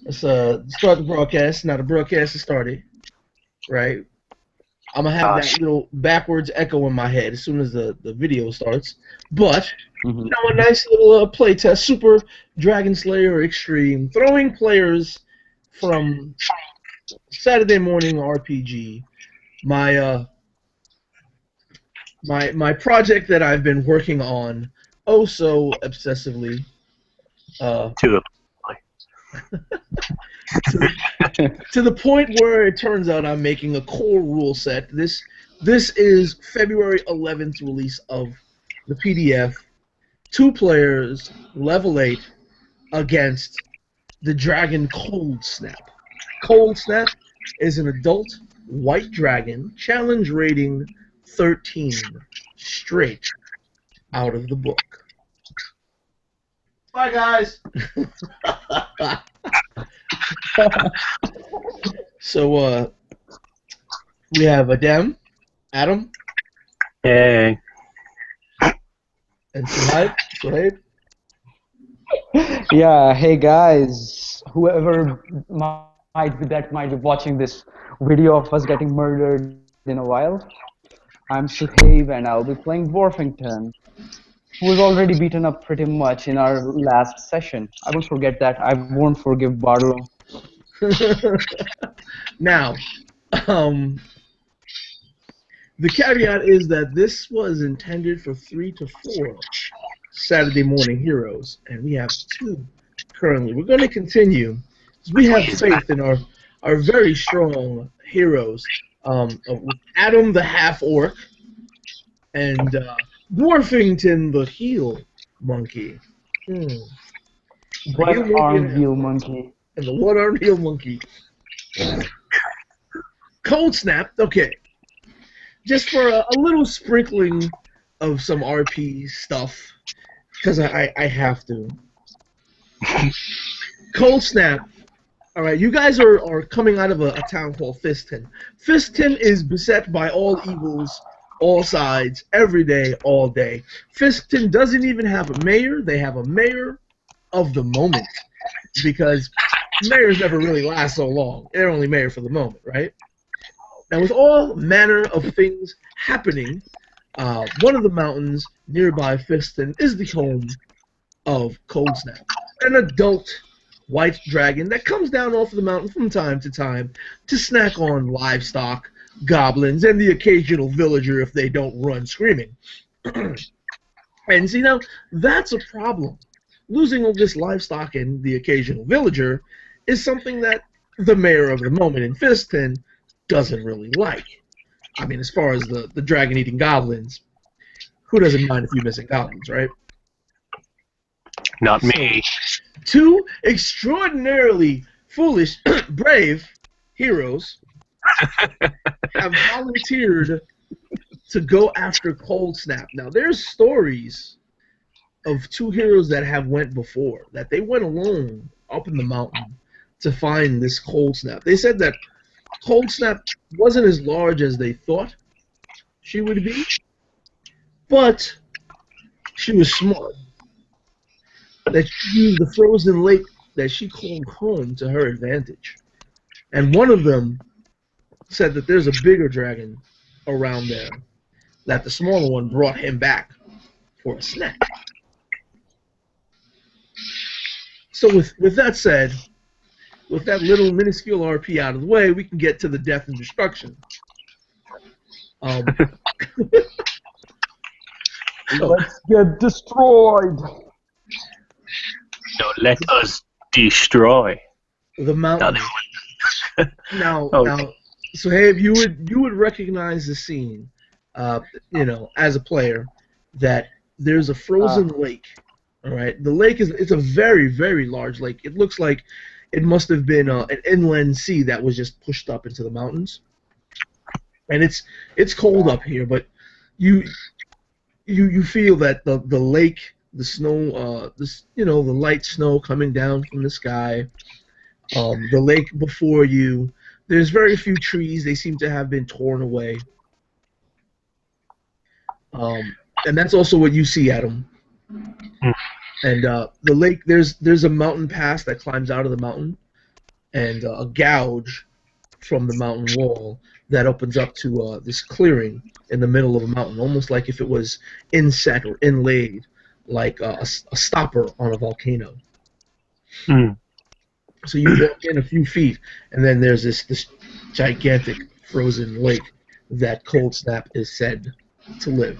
Let's start the broadcast. Now the broadcast has started, right? I'm gonna have that Gosh. little backwards echo in my head as soon as the video starts. But Mhm. a nice little playtest, Super Dragon Slayer Extreme, throwing players from Saturday Morning RPG. My my project that I've been working on oh so obsessively. Uh, Two of to, to the point where it turns out I'm making a core rule set. This is February 11th release of the PDF. 2 players, level 8, against the dragon Cold Snap. Cold Snap is an adult white dragon, challenge rating 13, straight out of the book. Bye, guys. So, we have Adam, Hey. and Suhaib. Yeah, hey guys, whoever might be watching this video of us getting murdered in a while, I'm Suhaib and I'll be playing Dwarfington, who was already beaten up pretty much in our last session. I won't forget that. I won't forgive Barlow. Now, um, the caveat is that this was intended for 3 to 4 Saturday morning heroes, and we have 2 currently. We're going to continue because we have faith in our very strong heroes. With Adam the half orc and Dwarfington the heel monkey. Hmm. The heel monkey and One-armed a half wheel orc. monkey. And the one-armed heel monkey. Cold Snap. Okay, just for a little sprinkling of some RP stuff, because I have to. Cold Snap. All right, you guys are coming out of a town called Fiston. Fiston is beset by all evils, all sides, every day, all day. Fiston doesn't even have a mayor. They have a mayor of the moment, because mayors never really last so long. They're only mayor for the moment, right? Now, with all manner of things happening, one of the mountains nearby Fiston is the home of Cold Snap, an adult white dragon that comes down off of the mountain from time to snack on livestock, goblins, and the occasional villager if they don't run screaming. And see, now, that's a problem. Losing all this livestock and the occasional villager is something that the mayor of the moment in Fiston doesn't really like. I mean, as far as the dragon-eating goblins, who doesn't mind a few missing goblins, right? Not So, me. 2 extraordinarily foolish, brave heroes have volunteered to go after Cold Snap. Now, there's stories of 2 heroes that have went before, that they went alone up in the mountain to find this Cold Snap. They said that Cold Snap wasn't as large as they thought she would be, but she was smart. That she used the frozen lake that she called home to her advantage. And one of them said that there's a bigger dragon around there, that the smaller one brought him back for a snack. So with that said, with that little minuscule RP out of the way, we can get to the death and destruction. Um, so, Let's get destroyed. No, let us destroy. the mountain. Now, Oh. now, so Habe, you would recognize the scene, as a player, that there's a frozen lake. All right, the lake it's a very very large lake. It looks like it must have been an inland sea that was just pushed up into the mountains, and it's cold up here, but you feel that the lake, the snow, the light snow coming down from the sky. The lake before you, there's very few trees. They seem to have been torn away. And that's also what you see, Adam. And the lake, there's a mountain pass that climbs out of the mountain. and a gouge from the mountain wall that opens up to this clearing in the middle of a mountain, almost like if it was inset or inlaid, like a stopper on a volcano. Hmm. So you walk in a few feet, and then there's this gigantic frozen lake that Cold Snap is said to live.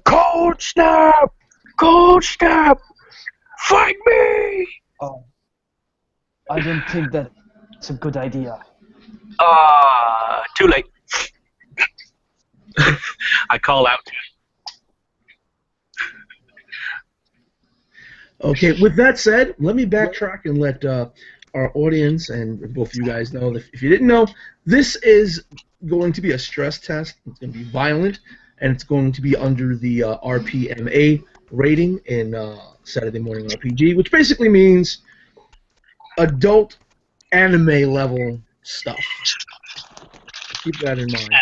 Cold snap! Cold snap! Fight me! Oh, I don't think that's a good idea. Too late. I call out. Okay, with that said, let me backtrack and let our audience and both of you guys know that if you didn't know, this is going to be a stress test. It's going to be violent, and it's going to be under the RPMA rating in Saturday Morning RPG, which basically means adult anime level stuff. Keep that in mind.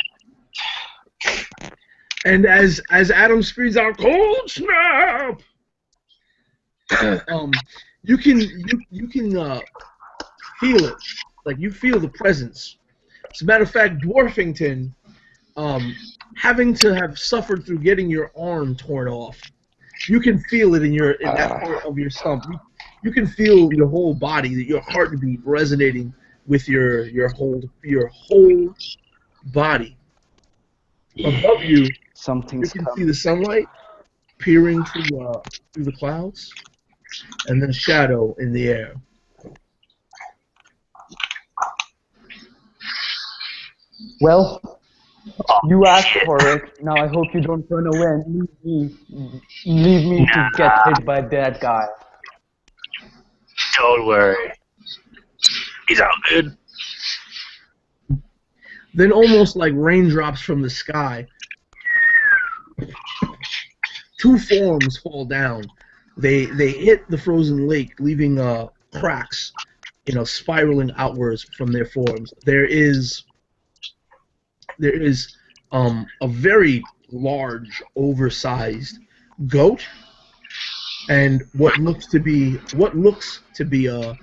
And as Adam screams out, "Cold snap!" you can feel it, like you feel the presence. As a matter of fact, Dwarfington, having to have suffered through getting your arm torn off, you can feel it in that part of your stump. You can feel your whole body, your heartbeat resonating with your whole body. Above you, you Something's can see coming. the sunlight peering through the clouds, and then a shadow in the air. Well, you asked for it. Now I hope you don't run away and leave me to get hit by that guy. Don't worry. He's all good. Then, almost like raindrops from the sky, two forms fall down. They hit the frozen lake, leaving cracks, spiraling outwards from their forms. There is a very large, oversized goat, and what looks to be a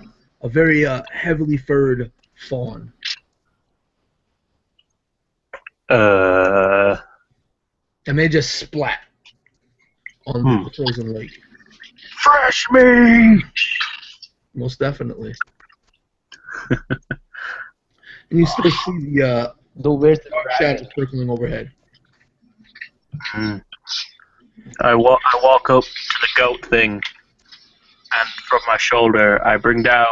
very heavily furred fawn. And they just splat on the frozen lake. Fresh meat! Most definitely. And you still see the Where's the dark shadow circling overhead. I walk up to the goat thing, and from my shoulder I bring down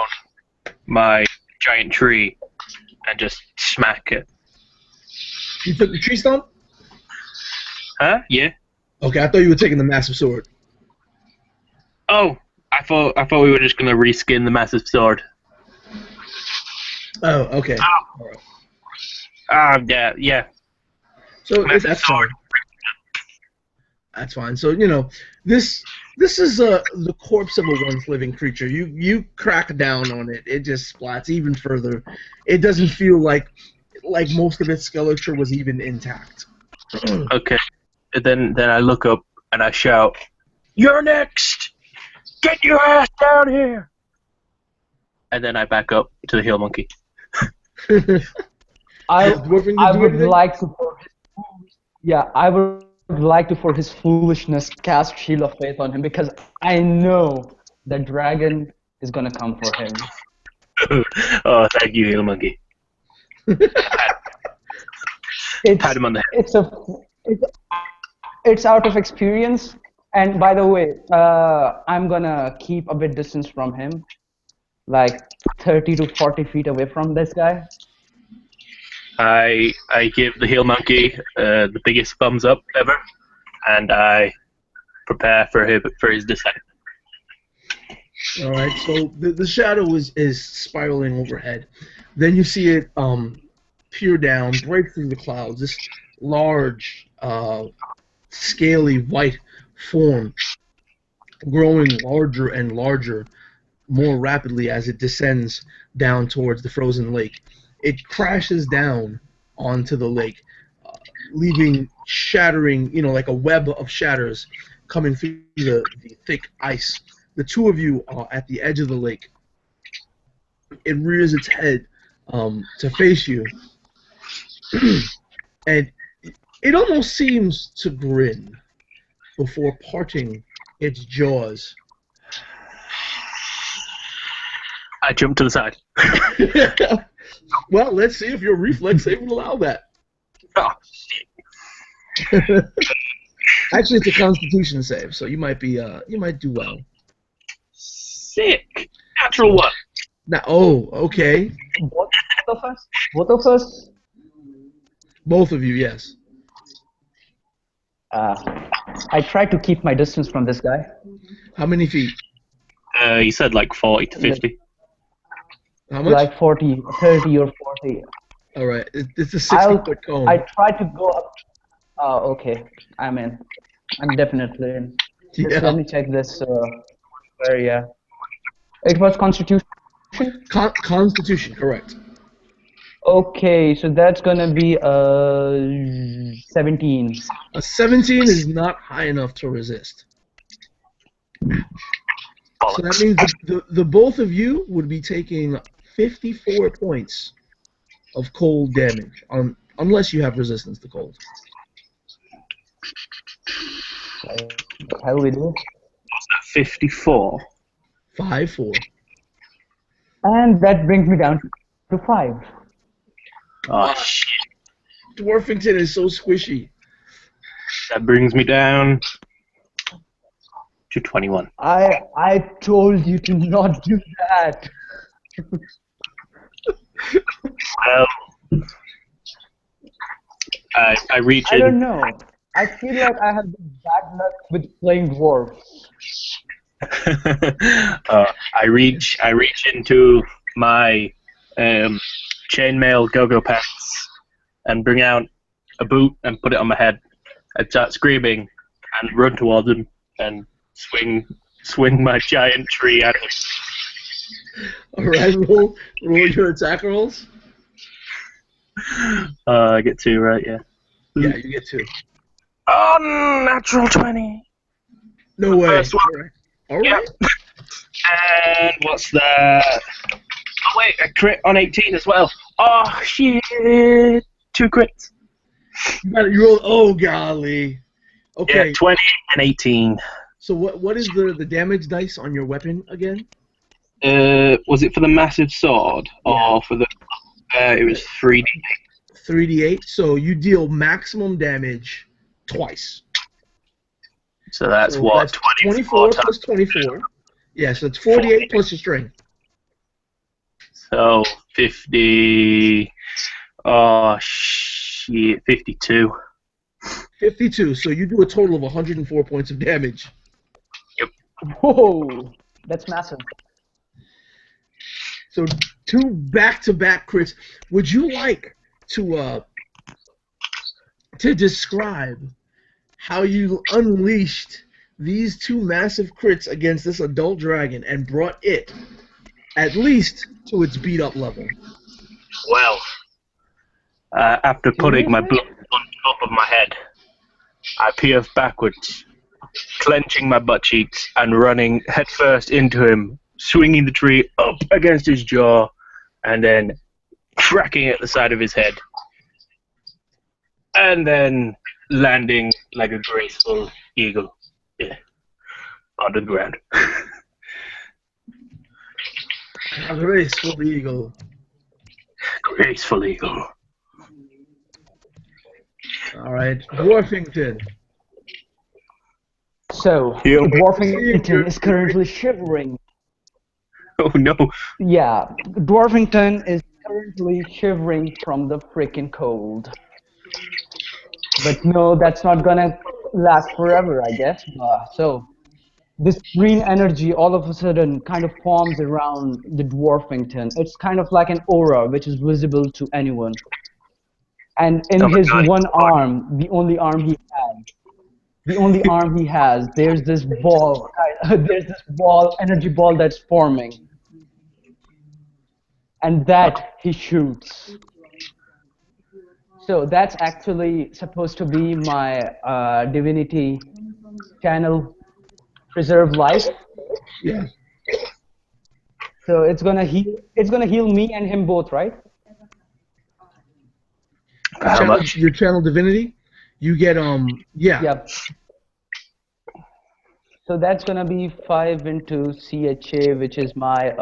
my giant tree and just smack it. You took the tree stump? Huh? Yeah. Okay, I thought you were taking the massive sword. Oh, I thought we were just gonna reskin the massive sword. Oh, okay. Oh. All right. Yeah. So Massive that's sword. fine. That's fine. So this is the corpse of a once living creature. You crack down on it, it just splats even further. It doesn't feel like most of its skeleton was even intact. Okay. Then I look up and I shout, "You're next! Get your ass down here!" And then I back up to the hill monkey. I Dwarfing I do would anything? like to I would like to, for his foolishness, cast Shield of Faith on him because I know the dragon is gonna come for him. Oh, thank you, hill monkey. Pat him on the head. It's out of experience. And by the way, I'm gonna keep a bit distance from him, like 30 to 40 feet away from this guy. I give the hill monkey the biggest thumbs up ever, and I prepare for his descent. All right. So the shadow is spiraling overhead. Then you see it peer down, break through the clouds. This large, scaly white form, growing larger and larger, more rapidly as it descends down towards the frozen lake. It crashes down onto the lake, leaving shattering, like a web of shatters coming through the thick ice the two of you are at the edge of the lake. It rears its head to face you, and it almost seems to grin before parting its jaws. I jump to the side. Well, let's see if your reflex save will allow that. Oh, shit. Actually, it's a Constitution save, so you might do well. Sick. Natural one. Now, okay. Both of us? Both of us? Both of you, yes. I try to keep my distance from this guy. How many feet? You said like 40 to 50. How much? Like 40, 30 or 40. All right, it's a 60-foot cone. I try to go up. Oh, okay. I'm in. I'm definitely in. Just Yeah. let me check this area. It was Constitution? Constitution, correct. Okay, so that's gonna be 17. A 17 is not high enough to resist. So that means the both of you would be taking 54 points of cold damage, unless you have resistance to cold. Hell we do. What's that, 54? 5-4. And that brings me down to 5. Oh, shit. Dwarfington is so squishy. That brings me down to 21. I told you to not do that. Well, I reach I in. don't know. I feel like I have bad luck with playing dwarf. I reach into my chainmail go-go pants and bring out a boot and put it on my head. I start screaming and run towards him and swing my giant tree at him. All right, roll your attack rolls. I get 2, right? Yeah. Yeah, you get 2. Oh, natural 20. No way. First one. All right. Yep. And what's that? Oh wait, a crit on 18 as well. Oh shit! 2 crits. You rolled. Oh golly. Okay. Yeah, 20 and 18. So what is the damage dice on your weapon again? Was it for the massive sword or for the? It was 3d. 3d8. So you deal maximum damage twice. So that's So what, that's 24 plus 24. Yeah, so it's 48 plus your strength. So 50. Oh shit, 52. 52. So you do a total of 104 points of damage. Whoa, that's massive. So 2 back-to-back crits. Would you like to describe how you unleashed these 2 massive crits against this adult dragon and brought it at least to its beat-up level? Well, after putting my boot on top of my head, I pierce backwards, clenching my butt cheeks and running headfirst into him, swinging the tree up against his jaw, and then cracking at the side of his head, and then landing like a graceful eagle onto the ground. A graceful eagle. Graceful eagle. All right, Dwarfington. So, Yeah. Dwarfington is currently shivering. Oh no. Yeah, Dwarfington is currently shivering from the freaking cold. But no, that's not gonna last forever, I guess. So, this green energy all of a sudden kind of forms around the Dwarfington. It's kind of like an aura which is visible to anyone. And in Oh my his God. one arm, the only arm he has, there's this ball, energy ball that's forming. And that he shoots. So that's actually supposed to be my divinity channel, preserve life. Yeah. So it's gonna heal. It's gonna heal me and him both, right? How much? Your channel divinity, you get yeah. Yep. So that's gonna be 5 into CHA, which is my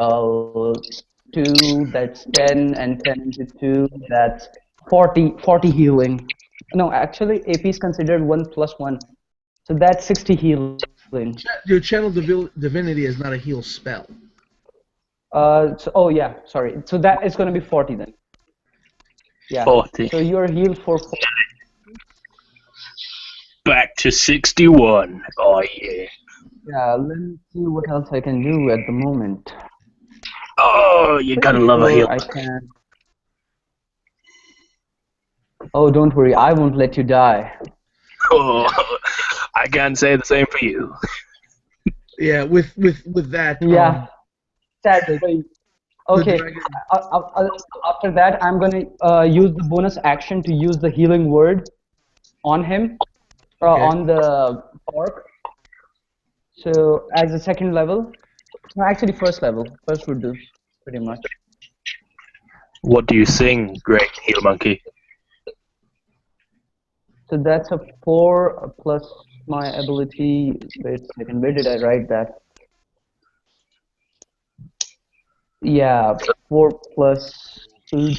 2. That's 10, and 10 into 2. That's 40 healing. No, actually, AP is considered 1 plus 1. So that's 60 healing. Your channel divinity is not a heal spell. Oh yeah, sorry. So that is gonna be 40 then. Yeah. 40. So you're healed for 40. Back to 61. Oh yeah. Yeah. Let me see what else I can do at the moment. Oh, you gotta Pretty love a sure heal. I can. Oh, don't worry. I won't let you die. Oh, I can't say the same for you. Yeah, with that, Yeah. Sadly. the Okay. dragon. After that, I'm gonna use the bonus action to use the healing word on him, Okay. on the orc. So as a second level, no, actually first level. First would do, pretty much. What do you sing, great heal monkey? So that's a 4 plus my ability. Wait a second. Where did I write that? Yeah, 4 plus 2,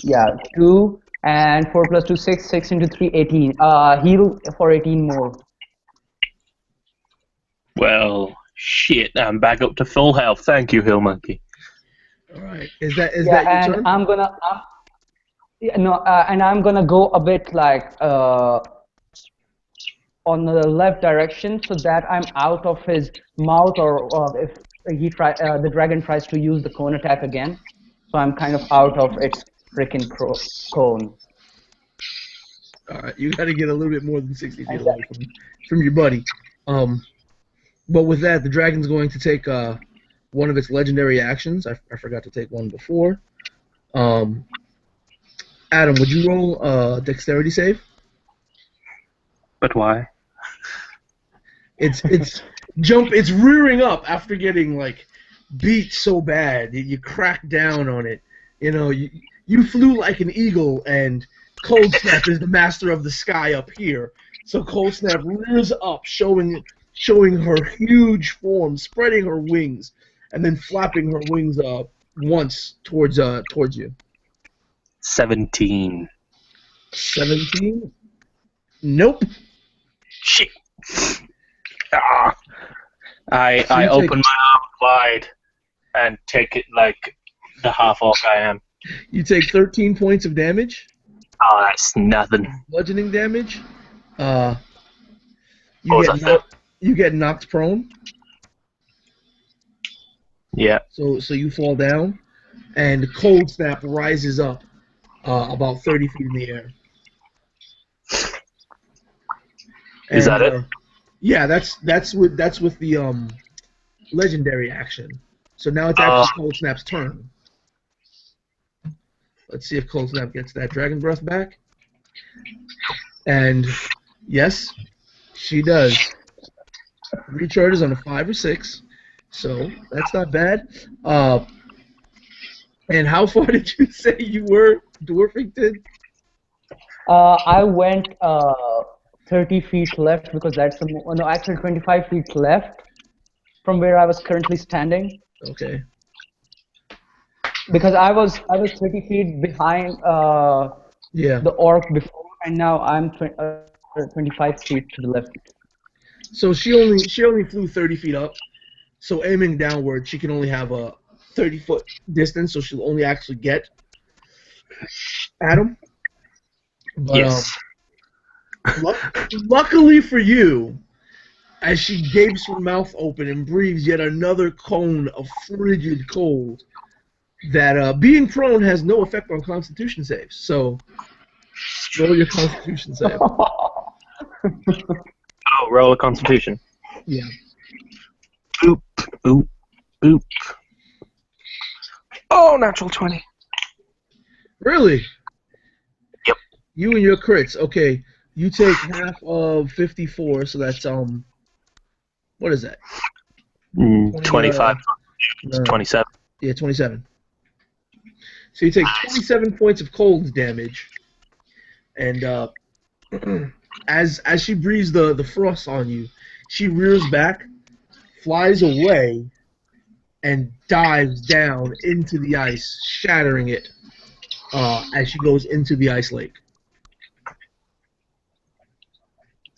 yeah, 2, and 4 plus 2, 6, 6 into 3, 18. Heal for 18 more. Well, shit, I'm back up to full health. Thank you, heal monkey. All right. Is that Yeah, your and turn? I'm gonna, yeah, no, and I'm gonna go a bit like on the left direction so that I'm out of his mouth, or if the dragon tries to use the cone attack again, so I'm kind of out of its freaking cone. All right. You got to get a little bit more than 60 feet And away from your buddy. But with that, the dragon's going to take one of its legendary actions. I forgot to take one before. Adam, would you roll a dexterity save? But why? It's it's rearing up after getting like beat so bad. You crack down on it. You know, you flew like an eagle, and Cold Snap is the master of the sky up here. So Cold Snap rears up, showing her huge form, spreading her wings, and then flapping her wings once towards you. 17. 17? Nope. Shit. Ah. I You open my arms wide and take it like the half orc I am. You take 13 points of damage. Oh, that's nothing. Bludgeoning damage. What was that? You get knocked prone. Yeah. So you fall down, and Cold Snap rises up about 30 feet in the air. Is that it? Yeah, that's with the legendary action. So now it's actually Cold Snap's turn. Let's see if Cold Snap gets that Dragon Breath back. And yes, she does. Recharges on a 5 or 6, so that's not bad. And how far did you say you were, Dwarfington? I went 30 feet left, because that's the no, actually 25 feet left from where I was currently standing. Okay. Because I was 30 feet behind Yeah. the orc before, and now I'm 25 feet to the left. So she only flew 30 feet up. So aiming downward, she can only have a 30-foot distance, so she'll only actually get Adam. But, Yes. Luckily for you, as she gapes her mouth open and breathes yet another cone of frigid cold, that being prone has no effect on Constitution saves. So roll your Constitution save. Oh, roll a Constitution. Yeah. Boop, boop, boop. Oh, natural 20. Really? Yep. You and your crits. Okay. You take half of 54, so that's What is that? 25, No. 27. Yeah, 27. So you take 27 points of cold damage, and as she breathes the frost on you, she rears back, flies away, and dives down into the ice, shattering it as she goes into the ice lake.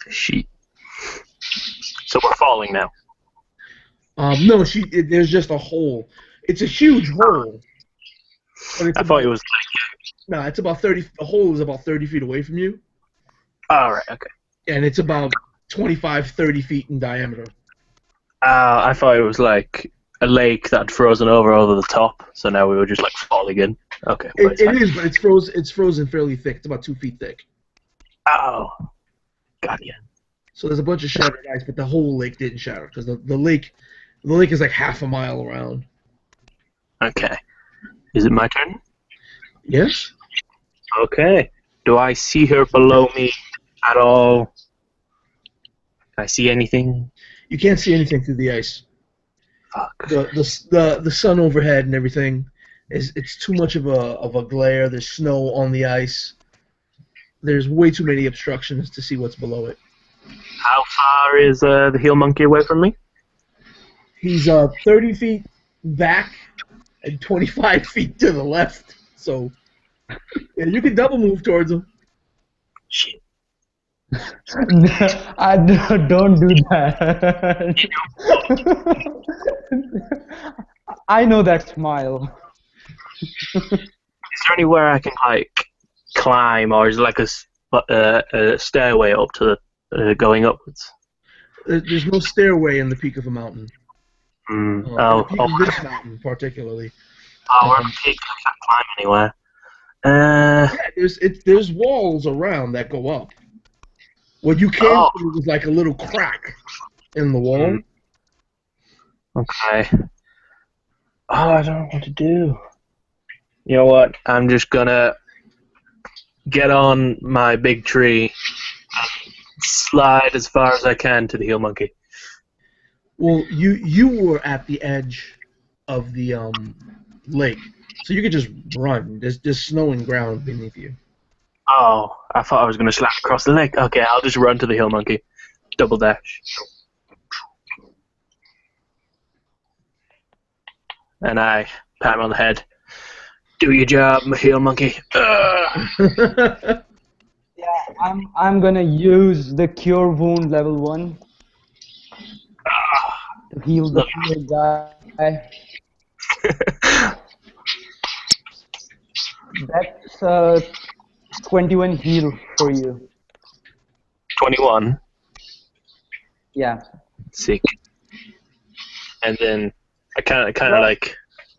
Sheet. So we're falling now. No, there's just a hole. It's a huge hole. But it's I thought it was no, it's about 30. The hole is about 30 feet away from you, all right, okay. and it's about 25, 30 feet in diameter. I thought it was like a lake that had frozen over the top, so now we were just like falling in. Okay. It is, but it's frozen fairly thick. It's about 2 feet thick. Oh, got you. So there's a bunch of shattered ice, but the whole lake didn't shatter because the lake is like half a mile around. Okay. Is it my turn? Yes. Okay. Do I see her below me at all? Can I see anything? You can't see anything through the ice. Fuck. The sun overhead and everything it's too much of a glare. There's snow on the ice. There's way too many obstructions to see what's below it. How far is the heel monkey away from me? He's 30 feet back and 25 feet to the left. So yeah, you can double move towards him. Shit. Don't do that. I know that smile. Is there anywhere I can like climb, or is it like a stairway up to the going upwards? There's no stairway in the peak of a mountain. The peak of this mountain, particularly. Oh, we're on the peak. I can't climb anywhere. Yeah, there's walls around that go up. What you can do is like a little crack in the wall. Okay. Oh, I don't know what to do. You know what? I'm just gonna get on my big tree and slide as far as I can to the heel monkey. Well, you were at the edge of the lake, so you could just run. There's snow and ground beneath you. Oh, I thought I was gonna slide across the lake. Okay, I'll just run to the heel monkey. Double dash. And I pat him on the head. Do your job, heel monkey. Yeah, I'm gonna use the cure wound level 1 to heal the poor guy. That's 21 heal for you. 21. Yeah. Sick. And then I kind of like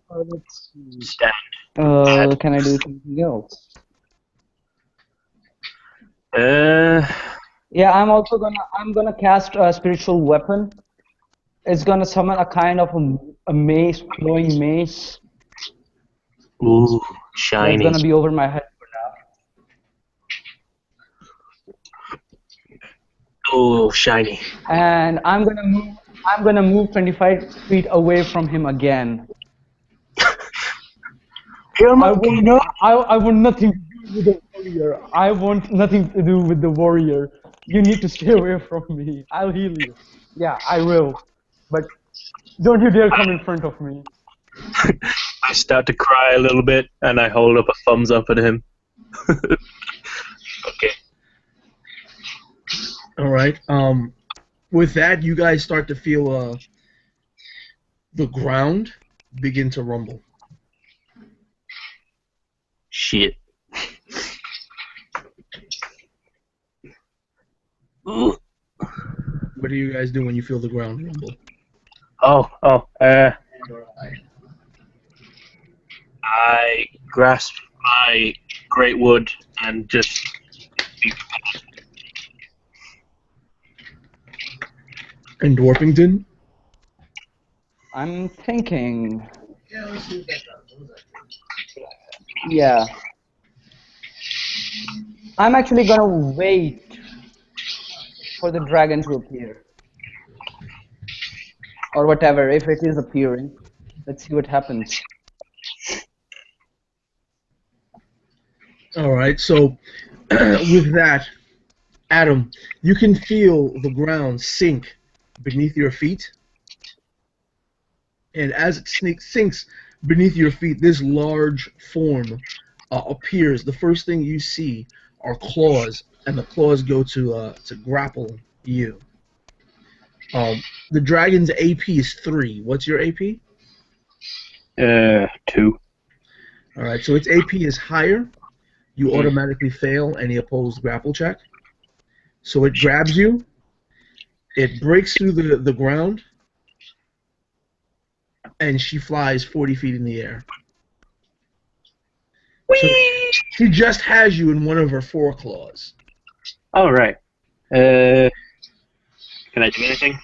Let's see. stand. Can I do something else? Yeah, I'm gonna cast a spiritual weapon. It's gonna summon a kind of a mace, glowing mace. Ooh, That's shiny. gonna be over my head for now. Ooh, shiny. And I'm gonna move 25 feet away from him again. Heel monkey, no. I want nothing to do with the warrior. I want nothing to do with the warrior. You need to stay away from me. I'll heal you. Yeah, I will. But don't you dare come in front of me. I start to cry a little bit, and I hold up a thumbs up at him. Okay. All right. With that, you guys start to feel the ground begin to rumble. Shit. Ooh. What do you guys do when you feel the ground rumble? I grasp my great wood and just be prepared. And Dwarfington? I'm thinking. Yeah. I'm actually gonna wait for the dragon to appear. or whatever, if it is appearing. Let's see what happens. All right. So with that, Adam, you can feel the ground sink beneath your feet, and as it sinks beneath your feet, this large form appears. The first thing you see are claws, and the claws go to grapple you. The dragon's AP is 3. What's your AP? 2. All right, so its AP is higher. You automatically fail any opposed grapple check. So it grabs you. It breaks through the ground, and she flies 40 feet in the air. So she just has you in one of her 4 claws. All right. Can I do anything?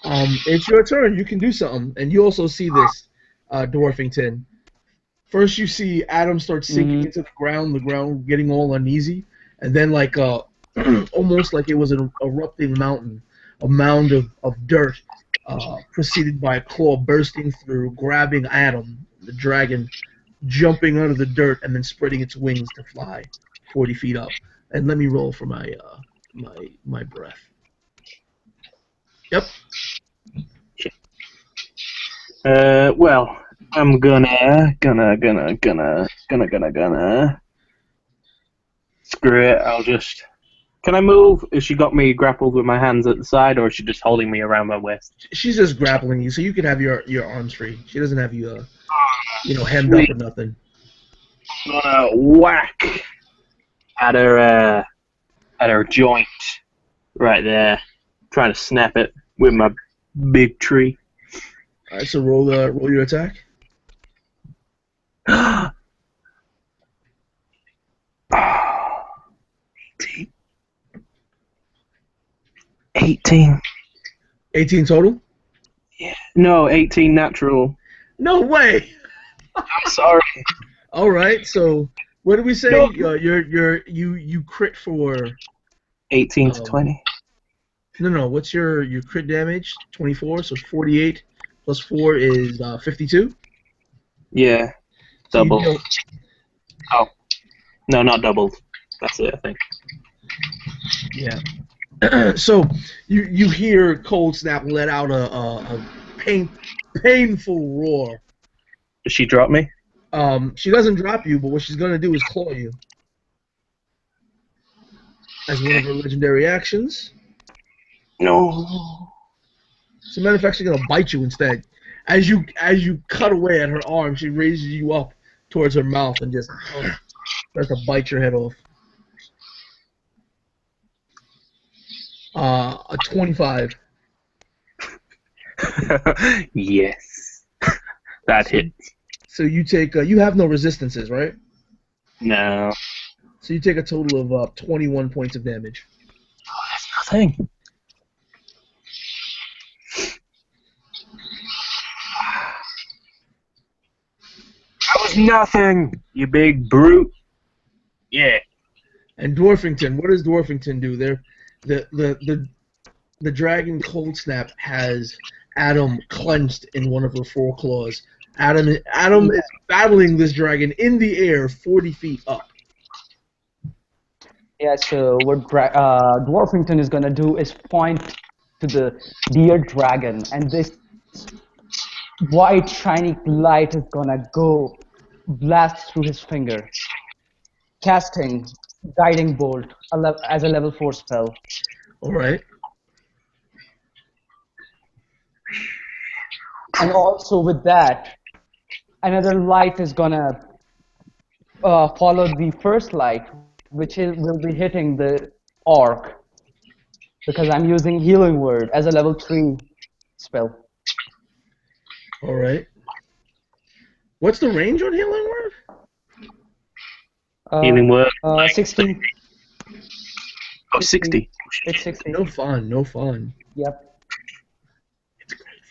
It's your turn. You can do something, and you also see this, Dwarfington. First, you see Adam start sinking into the ground getting all uneasy, and then like almost like it was an erupting mountain, a mound of dirt, preceded by a claw bursting through, grabbing Adam, the dragon, jumping out of the dirt, and then spreading its wings to fly 40 feet up. And let me roll for my breath. Yep. Well, I'm gonna. Screw it. I'll just. Can I move? Has she got me grappled with my hands at the side, or is she just holding me around my waist? She's just grappling you, so you can have your arms free. She doesn't have you, hemmed up or nothing. I'm gonna whack at her joint right there, trying to snap it with my big tree. All right, so roll your attack. 18. 18 total? Yeah. No, 18 natural. No way. I'm sorry. All right, so what did we say? No. You crit for 18 to 20. No. What's your crit damage? 24. So 48 plus 4 is 52. Yeah. So Double. Oh. No, not doubled. That's it, I think. Yeah. So you hear Cold Snap let out a painful roar. Does she drop me? She doesn't drop you, but what she's gonna do is claw you as one of her legendary actions. No. As a matter of fact, she's gonna bite you instead. As you cut away at her arm, she raises you up towards her mouth and just starts to bite your head off. A 25. Yes. That hits. So you take you have no resistances, right? No. So you take a total of 21 points of damage. Oh, that's nothing. That was nothing, you big brute. Yeah. And Dwarfington, what does Dwarfington do? The dragon Cold Snap has Adam clenched in one of her 4 claws. Adam is battling this dragon in the air, 40 feet up. Yeah, so what Dwarfington is gonna do is point to the deer dragon, and this white shiny light is gonna go blast through his finger, casting Guiding Bolt as a level 4 spell. All right. And also with that, another light is gonna follow the first light, which will be hitting the orc, because I'm using Healing Word as a level 3 spell. All right. What's the range on Healing Word? Healing Word. 60. Oh, 60. It's 60. No fun. Yep. It's great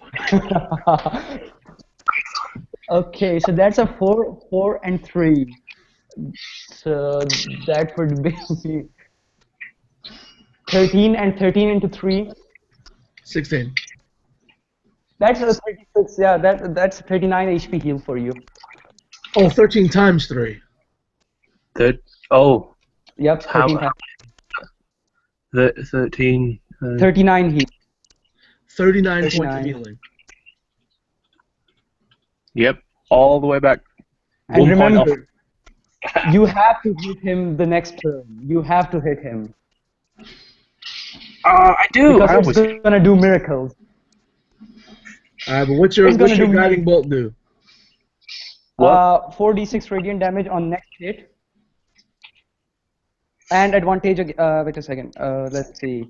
fun. Okay, so that's a 4, and 3. So that would be 13, and 13 into 3. 16. That's a 36. Yeah, that's 39 HP heal for you. Oh, 13 times 3. That. Oh, Yep, how 13 times. 13. 39 heal. 39 points of 39. healing. Yep, all the way back. And 1 point off. remember, you have to hit him the next turn. You have to hit him. I do. I Because always. it's gonna do miracles. Alright, but what's your It's gonna do guiding bolt do? What? 4d6 radiant damage on next hit. And advantage, wait a second, let's see.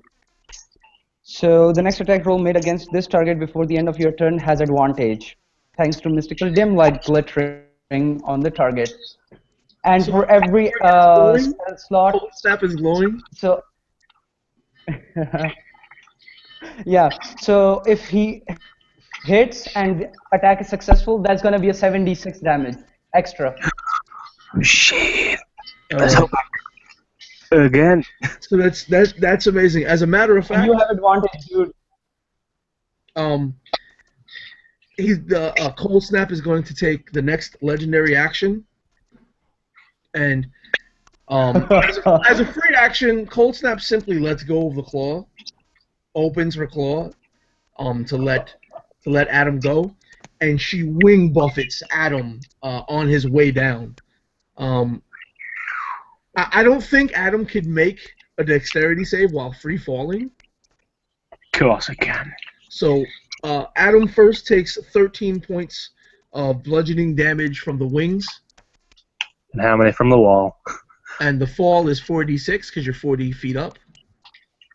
So the next attack roll made against this target before the end of your turn has advantage, thanks to mystical dim light glittering on the target. And So for every glowing? spell slot, Cold snap is glowing. so yeah, so if he hits and the attack is successful, that's gonna be a 7d6 damage extra. Shit. All Let's right. hope again. So that's amazing. As a matter of And fact, you have advantage, dude. he's the cold snap is going to take the next legendary action, and as a free action, cold snap simply lets go of the claw, opens her claw, to let Adam go, and she wing buffets Adam on his way down. I don't think Adam could make a dexterity save while free falling. Of course I can. So Adam first takes 13 points of bludgeoning damage from the wings, And how many from the wall? and the fall is 4d6 because you're 40 feet up.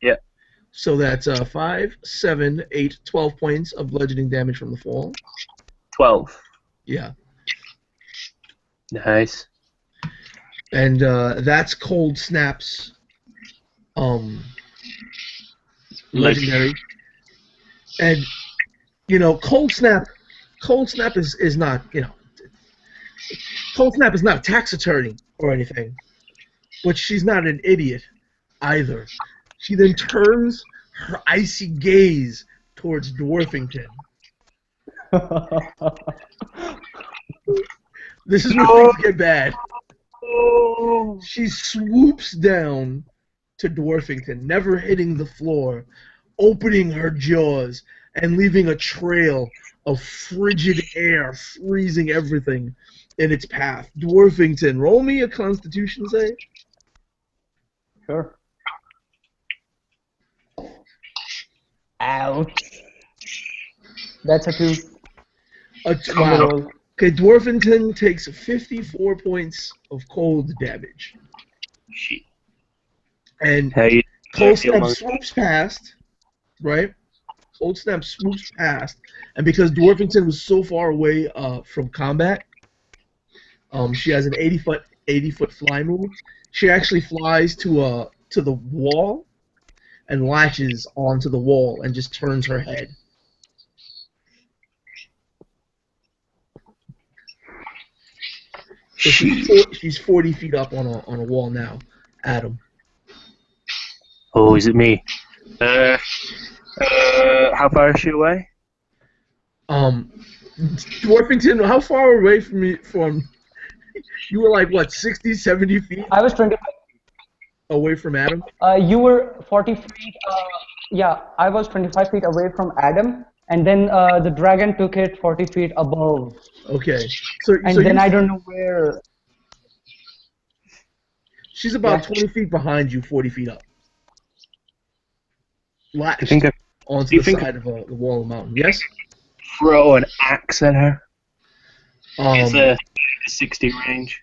Yep. So that's 5, 7, 8, 12 points of bludgeoning damage from the fall. 12. Yeah. Nice. And that's Cold Snap's legendary. And Cold Snap is not, Cold Snap is not a tax attorney or anything, but she's not an idiot either. She then turns her icy gaze towards Dwarfington. This is where things get bad. She swoops down to Dwarfington, never hitting the floor, opening her jaws and leaving a trail of frigid air, freezing everything in its path. Dwarfington, roll me a Constitution save. Sure. Ouch. That's a 2. Wow. Roll. Okay, Dwarfington takes 54 points of cold damage. Shit. And Hey, Cold Snap swoops past, right? Cold Snap swoops past, and because Dwarfington was so far away from combat, she has an 80-foot fly move. She actually flies to the wall and latches onto the wall and just turns her head. So she's 40 feet up on a wall now, Adam. Oh, is it me? How far is she away? Dwarfington, how far away from me? You were like what, 60, 70 feet I was 25. away from Adam? You were 40 feet. Yeah, I was 25 feet away from Adam, and then the dragon took it 40 feet above. Okay, And so then you, I don't know where. she's about Yeah. 20 feet behind you, 40 feet up. Latched I think I onto you the think- side of the wall of the mountain. Yes? throw an axe at her. It's Um, a 60 range.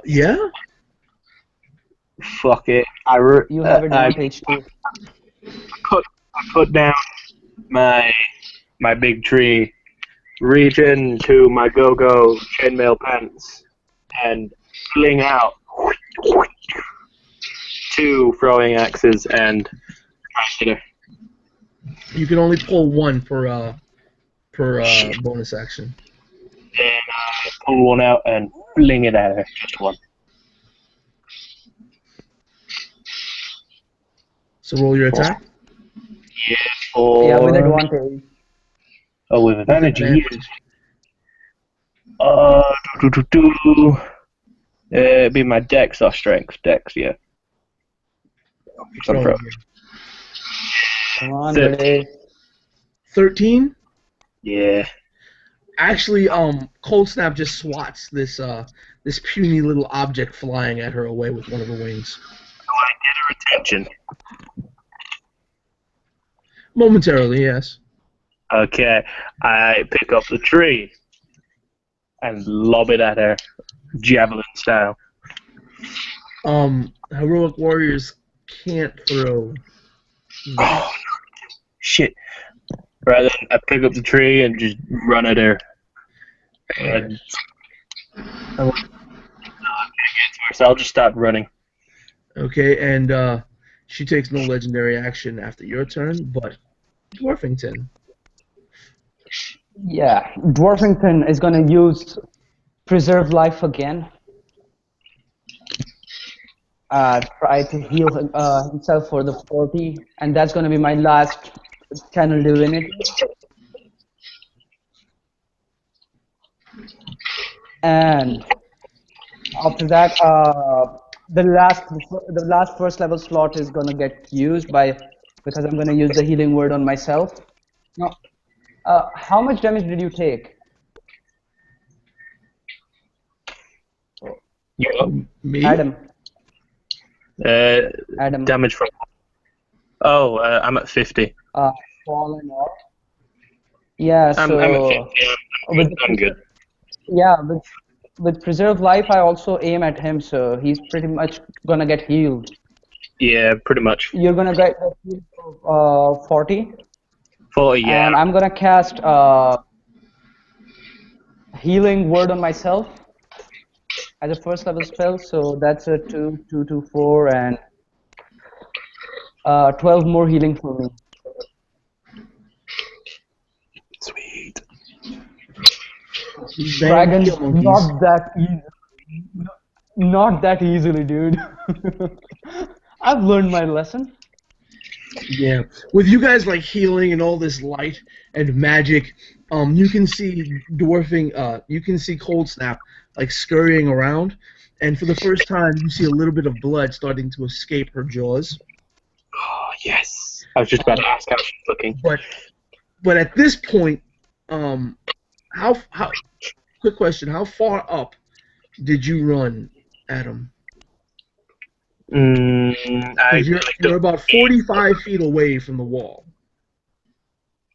yeah? Fuck it. You have I advantage too. put down my big tree, reach into my go-go chainmail pants, and fling out 2 throwing axes and hit her. You can only pull one per bonus action. And I pull one out and fling it at her. Just one. So roll your attack. Yeah, for Yeah, with advantage. Oh, with with advantage. advantage. Uh, do, do, do, do. It'd be my dex or strength. Dex, yeah. Some Oh pro. yeah. Come on, 13. buddy. 13. Yeah. Actually, Cold Snap just swats this puny little object flying at her away with one of her wings. I get her attention. Momentarily, yes. Okay. I pick up the tree and lob it at her, javelin style. Heroic warriors can't throw. Oh, shit. Right then, I pick up the tree and just run at her. And I won't get to her, so I'll just start running. Okay, and she takes no legendary action after your turn, but Dwarfington. Yeah, Dwarfington is gonna use Preserve Life again. Try to heal himself for the 40, and that's gonna be my last channel divinity. And after that, the last first level slot is gonna get used because I'm gonna use the healing word on myself. Now, how much damage did you take? You up? Me? Adam. Uh, Adam. damage from. Oh, I'm at 50. Fallen off. Yeah, I'm so at 50. I'm good. yeah, with Preserve Life, I also aim at him, so he's pretty much gonna get healed. Yeah, pretty much. You're gonna get healed of 40, 40, yeah. and I'm gonna cast Healing Word on myself as a first level spell. So that's a 2, 2, 2, 4, and 12 more healing for me. Sweet. Dragons, Heal monkeys. not that easily, dude. I've learned my lesson. Yeah, with you guys like healing and all this light and magic, you can see you can see Cold Snap like scurrying around, and for the first time, you see a little bit of blood starting to escape her jaws. Oh, yes. I was just about to ask how she's looking. But at this point, how quick question, how far up did you run, Adam? I Because you're about 45 feet away from the wall.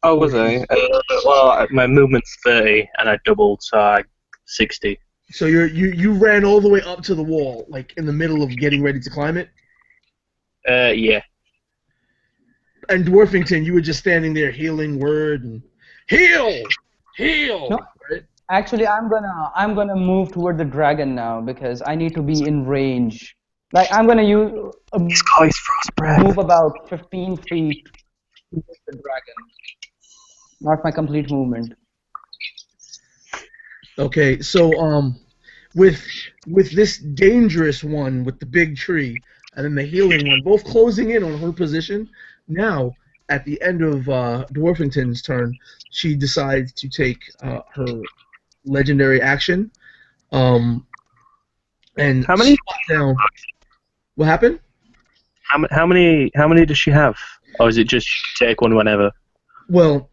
Oh, was I? Well, my movement's 30, and I doubled, so I 60. So you ran all the way up to the wall, like in the middle of getting ready to climb it. Yeah. And Dwarfington, you were just standing there, healing word and heal. No, Right? actually, I'm gonna move toward the dragon now because I need to be in range. Like I'm gonna use He's got his frost breath. move about 15 feet towards the dragon. Not my complete movement. Okay, so with this dangerous one with the big tree and then the healing one, both closing in on her position. Now, at the end of Dwarfington's turn, she decides to take her legendary action. And How many? squat down. What happened? How many does she have? Or is it just you can take one whenever? Well,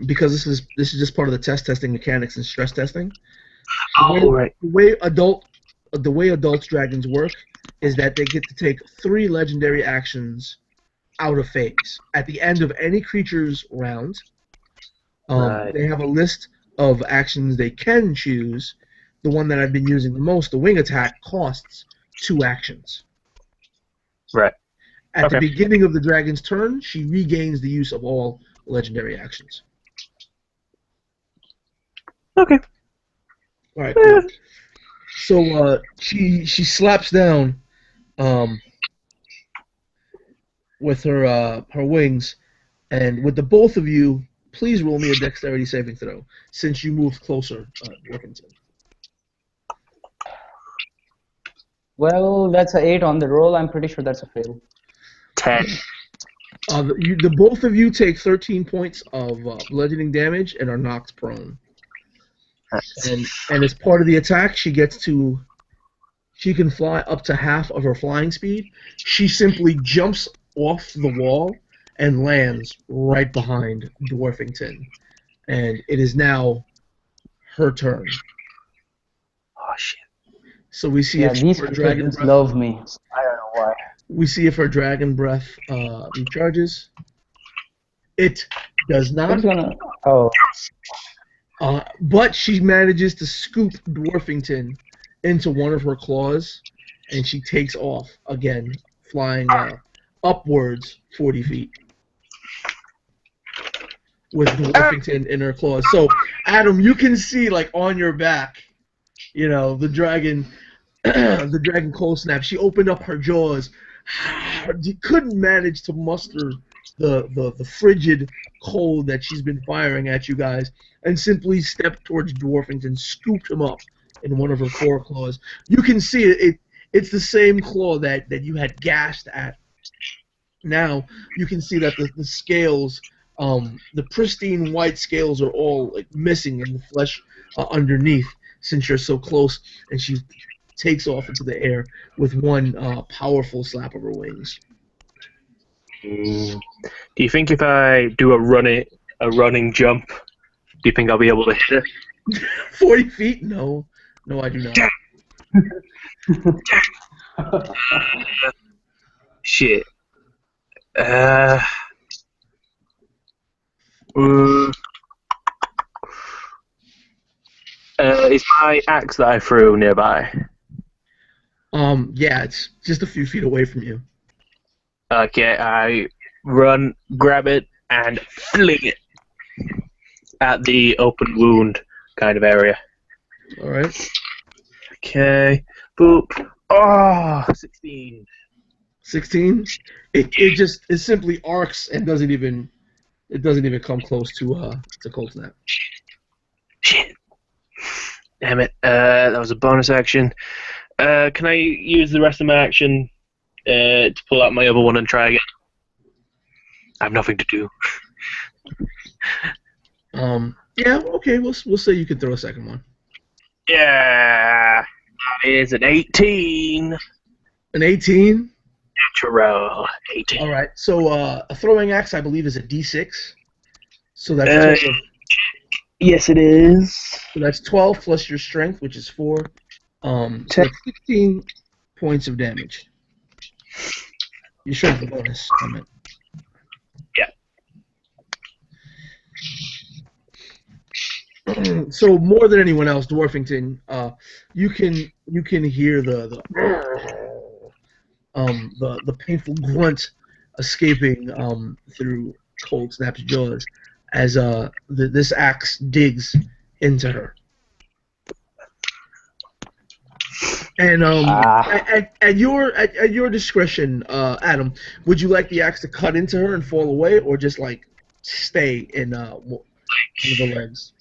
because this is just part of the testing mechanics and stress testing. Right. The way adult dragons work is that they get to take 3 legendary actions out of phase at the end of any creature's round. Right. They have a list of actions they can choose. The one that I've been using the most, the wing attack, costs 2 actions. Right. At the beginning of the dragon's turn, she regains the use of all legendary actions. Okay. All right. Cool. So she slaps down with her wings, and with the both of you, please roll me a dexterity saving throw since you moved closer, Dwarfington. Well, that's a 8 on the roll. I'm pretty sure that's a fail. 10. The both of you take 13 points of bludgeoning damage and are knocked prone. And as part of the attack, she can fly up to half of her flying speed. She simply jumps off the wall and lands right behind Dwarfington. And it is now her turn. Oh shit. So we see Yeah, if these her dragon pigeons breath, love me. I don't know why. we see if her dragon breath recharges. It does not. Who's gonna? Oh, But she manages to scoop Dwarfington into one of her claws, and she takes off again, flying upwards 40 feet with Dwarfington in her claws. So, Adam, you can see like on your back, the dragon, the dragon cold snap. She opened up her jaws, couldn't manage to muster the frigid cold that she's been firing at you guys, and simply stepped towards Dwarfington, scooped him up in one of her foreclaws. You can see it's the same claw that you had gashed at. Now you can see that the scales, the pristine white scales, are all like missing in the flesh underneath, since you're so close, and she takes off into the air with one powerful slap of her wings. Do you think if I do a running jump, do you think I'll be able to hit it? 40 feet? No, I do not. Shit. Is my axe that I threw nearby? Yeah, it's just a few feet away from you. Okay, I run, grab it, and fling it at the open wound kind of area. All right. Okay, boop. Oh, 16. 16. It simply arcs and doesn't even come close to cold snap. Shit. Damn it. That was a bonus action. Can I use the rest of my action to pull out my other one and try again? I have nothing to do. Yeah. Okay. We'll say you can throw a second one. Yeah. That is an 18. An 18. Natural 18. All right. So a throwing axe, I believe, is a D6. So that's a total of, yes, it is. so that's 12 plus your strength, which is 4. So that's 16 points of damage. You should have the bonus. I meant. Yeah. So more than anyone else, Dwarfington, you can hear the painful grunt escaping through Cold Snap's jaws as this axe digs into her. And at your discretion, Adam, would you like the axe to cut into her and fall away, or just like stay in one of the legs?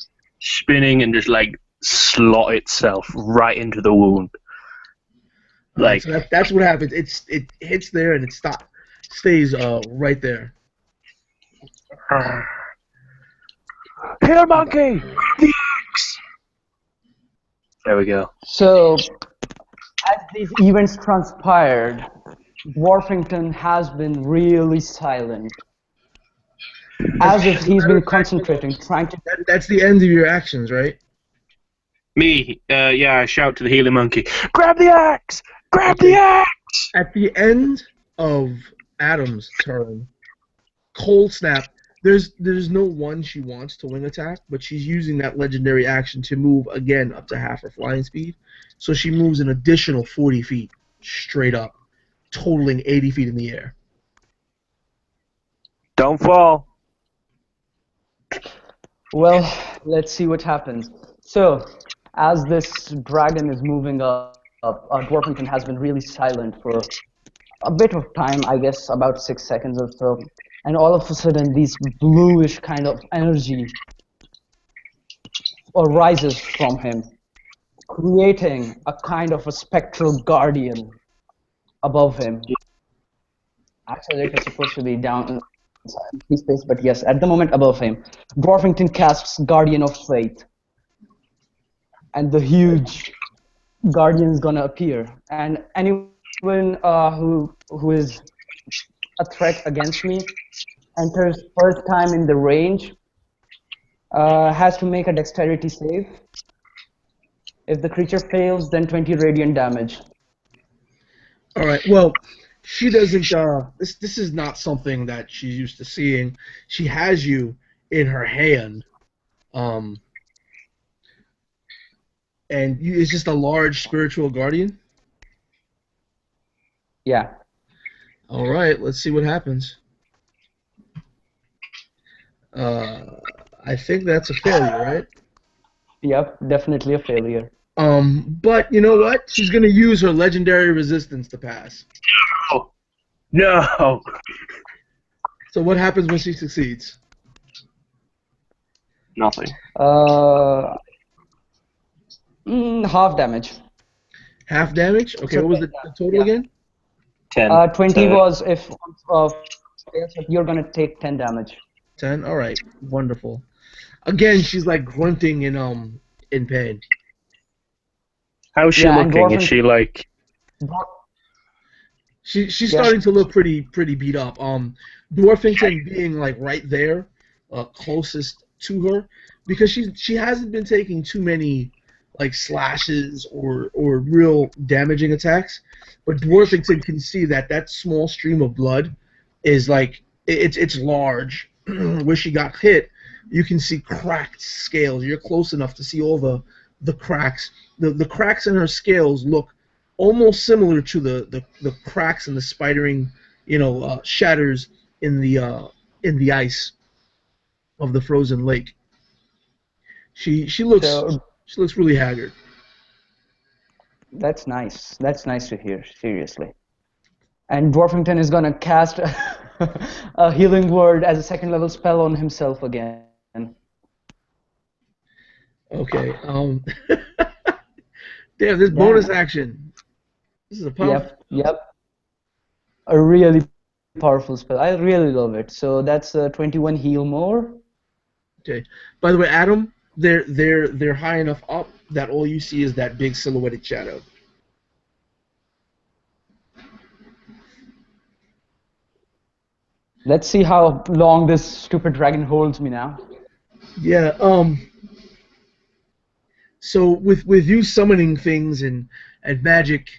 Spinning and just like slot itself right into the wound. Like so that's what happens. It hits there and it stays right there. Here, monkey! The axe! There we go. so as these events transpired, Dwarfington has been really silent, as if he's been concentrating, trying to. That's the end of your actions, right? Me, yeah, I shout to the healing monkey, grab the axe! Grab the axe! At the end of Adam's turn, Cold Snap, there's no one she wants to wing attack, but she's using that legendary action to move again up to half her flying speed. So she moves an additional 40 feet straight up, totaling 80 feet in the air. Don't fall. Well, let's see what happens. So, as this dragon is moving up, Dwarfington has been really silent for a bit of time, I guess about 6 seconds or so. And all of a sudden, this bluish kind of energy arises from him, creating a kind of a spectral guardian above him. Actually, it is supposed to be down free space, but yes, at the moment above him, Dwarfington casts Guardian of Faith, and the huge Guardian is gonna appear, and anyone who is a threat against me enters first time in the range has to make a dexterity save. If the creature fails, then 20 radiant damage. All right. Well, she doesn't. This is not something that she's used to seeing. She has you in her hand, um, and it's just a large spiritual guardian. Yeah. All right. Let's see what happens. Uh, I think that's a failure, right? Yep, definitely a failure. But you know what? She's gonna use her legendary resistance to pass. Oh, no. So what happens when she succeeds? Nothing. Uh, half damage. Half damage. Okay. So What was the total yeah. again? 10. 20 was if fails, you're gonna take 10 damage. 10. All right. Wonderful. Again, she's like grunting in pain. How's she Yeah, and looking? Is Dwarfington. she like... She's Yeah. starting to look pretty beat up. Dwarfington being like right there, closest to her, because she hasn't been taking too many like slashes or real damaging attacks, but Dwarfington can see that that small stream of blood is like it's large. Where she got hit, you can see cracked scales. You're close enough to see all the cracks. The cracks in her scales look almost similar to the cracks and the spidering, shatters in the ice of the frozen lake. She looks So she looks really haggard. that's nice. That's nice to hear, seriously. And Dwarfington is gonna cast a healing word as a second level spell on himself again. Okay. Damn, this Yeah, bonus man. action. This is a powerful. Yep. A really powerful spell. I really love it. So that's 21 heal more. Okay. By the way, Adam, they're high enough up that all you see is that big silhouetted shadow. Let's see how long this stupid dragon holds me now. Yeah. So with you summoning things and magic,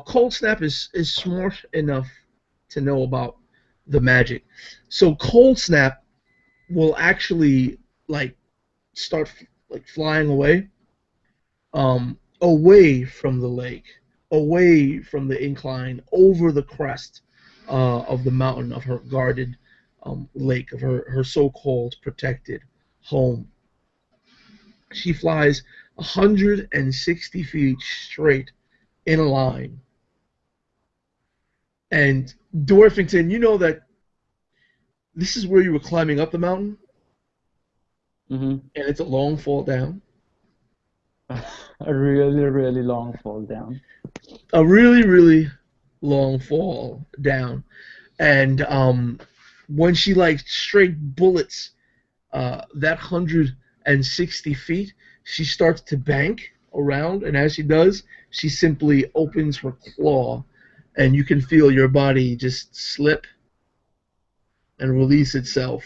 Cold Snap is smart enough to know about the magic. So Cold Snap will actually like start like flying away from the lake, away from the incline, over the crest of the mountain of her guarded lake, of her so-called protected home. She flies 160 feet straight in a line. And Dwarfington, you know that this is where you were climbing up the mountain, Mm-hmm. and it's a long fall down. A really, really long fall down. A really, really long fall down. And when she like straight bullets that 160 feet, she starts to bank around, and as she does, she simply opens her claw, and you can feel your body just slip and release itself,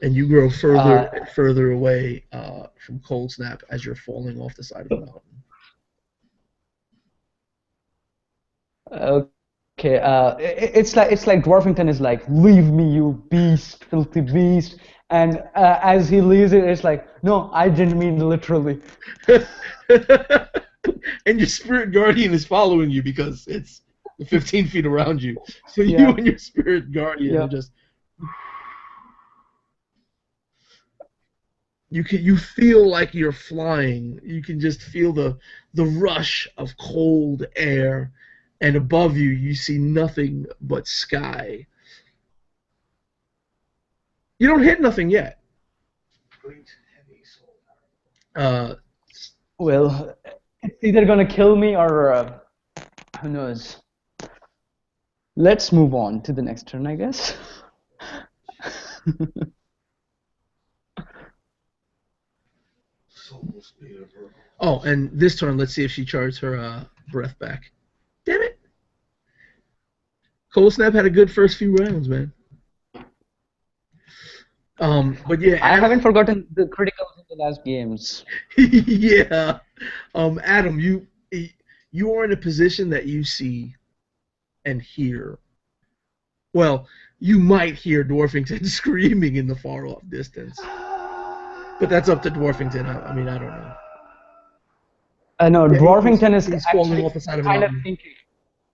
and you grow further Uh, and further away from Cold Snap as you're falling off the side of the mountain. okay. It's like Dwarfington is like, leave me, you beast, filthy beast. And as he leaves it, it's like, no, I didn't mean literally. And your spirit guardian is following you because it's 15 feet around you. So you Yeah. and your spirit guardian are Yep. just you feel like you're flying. You can just feel the rush of cold air, and above you you see nothing but sky. You don't hit nothing yet. Uh, Well, it's either gonna kill me or who knows. Let's move on to the next turn, I guess. Oh, and this turn, let's see if she charges her breath back. Damn it! Cold Snap had a good first few rounds, man. But yeah, I haven't forgotten the criticals in the last games. yeah. Adam, you are in a position that you see and hear. Well, you might hear Dwarfington screaming in the far off distance, but that's up to Dwarfington. I mean, I don't know. No, Yeah, Dwarfington is he's falling actually off the side of a kind of mountain.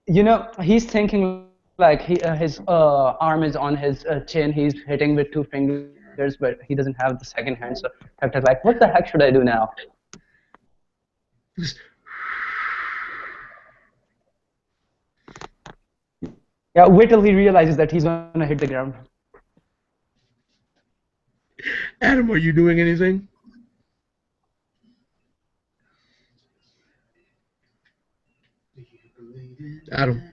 thinking. He's thinking like his arm is on his chin. He's hitting with 2 fingers, but he doesn't have the second hand. So Hector's like, what the heck should I do now? Yeah, wait till he realizes that he's gonna hit the ground. Adam, are you doing anything? Adam.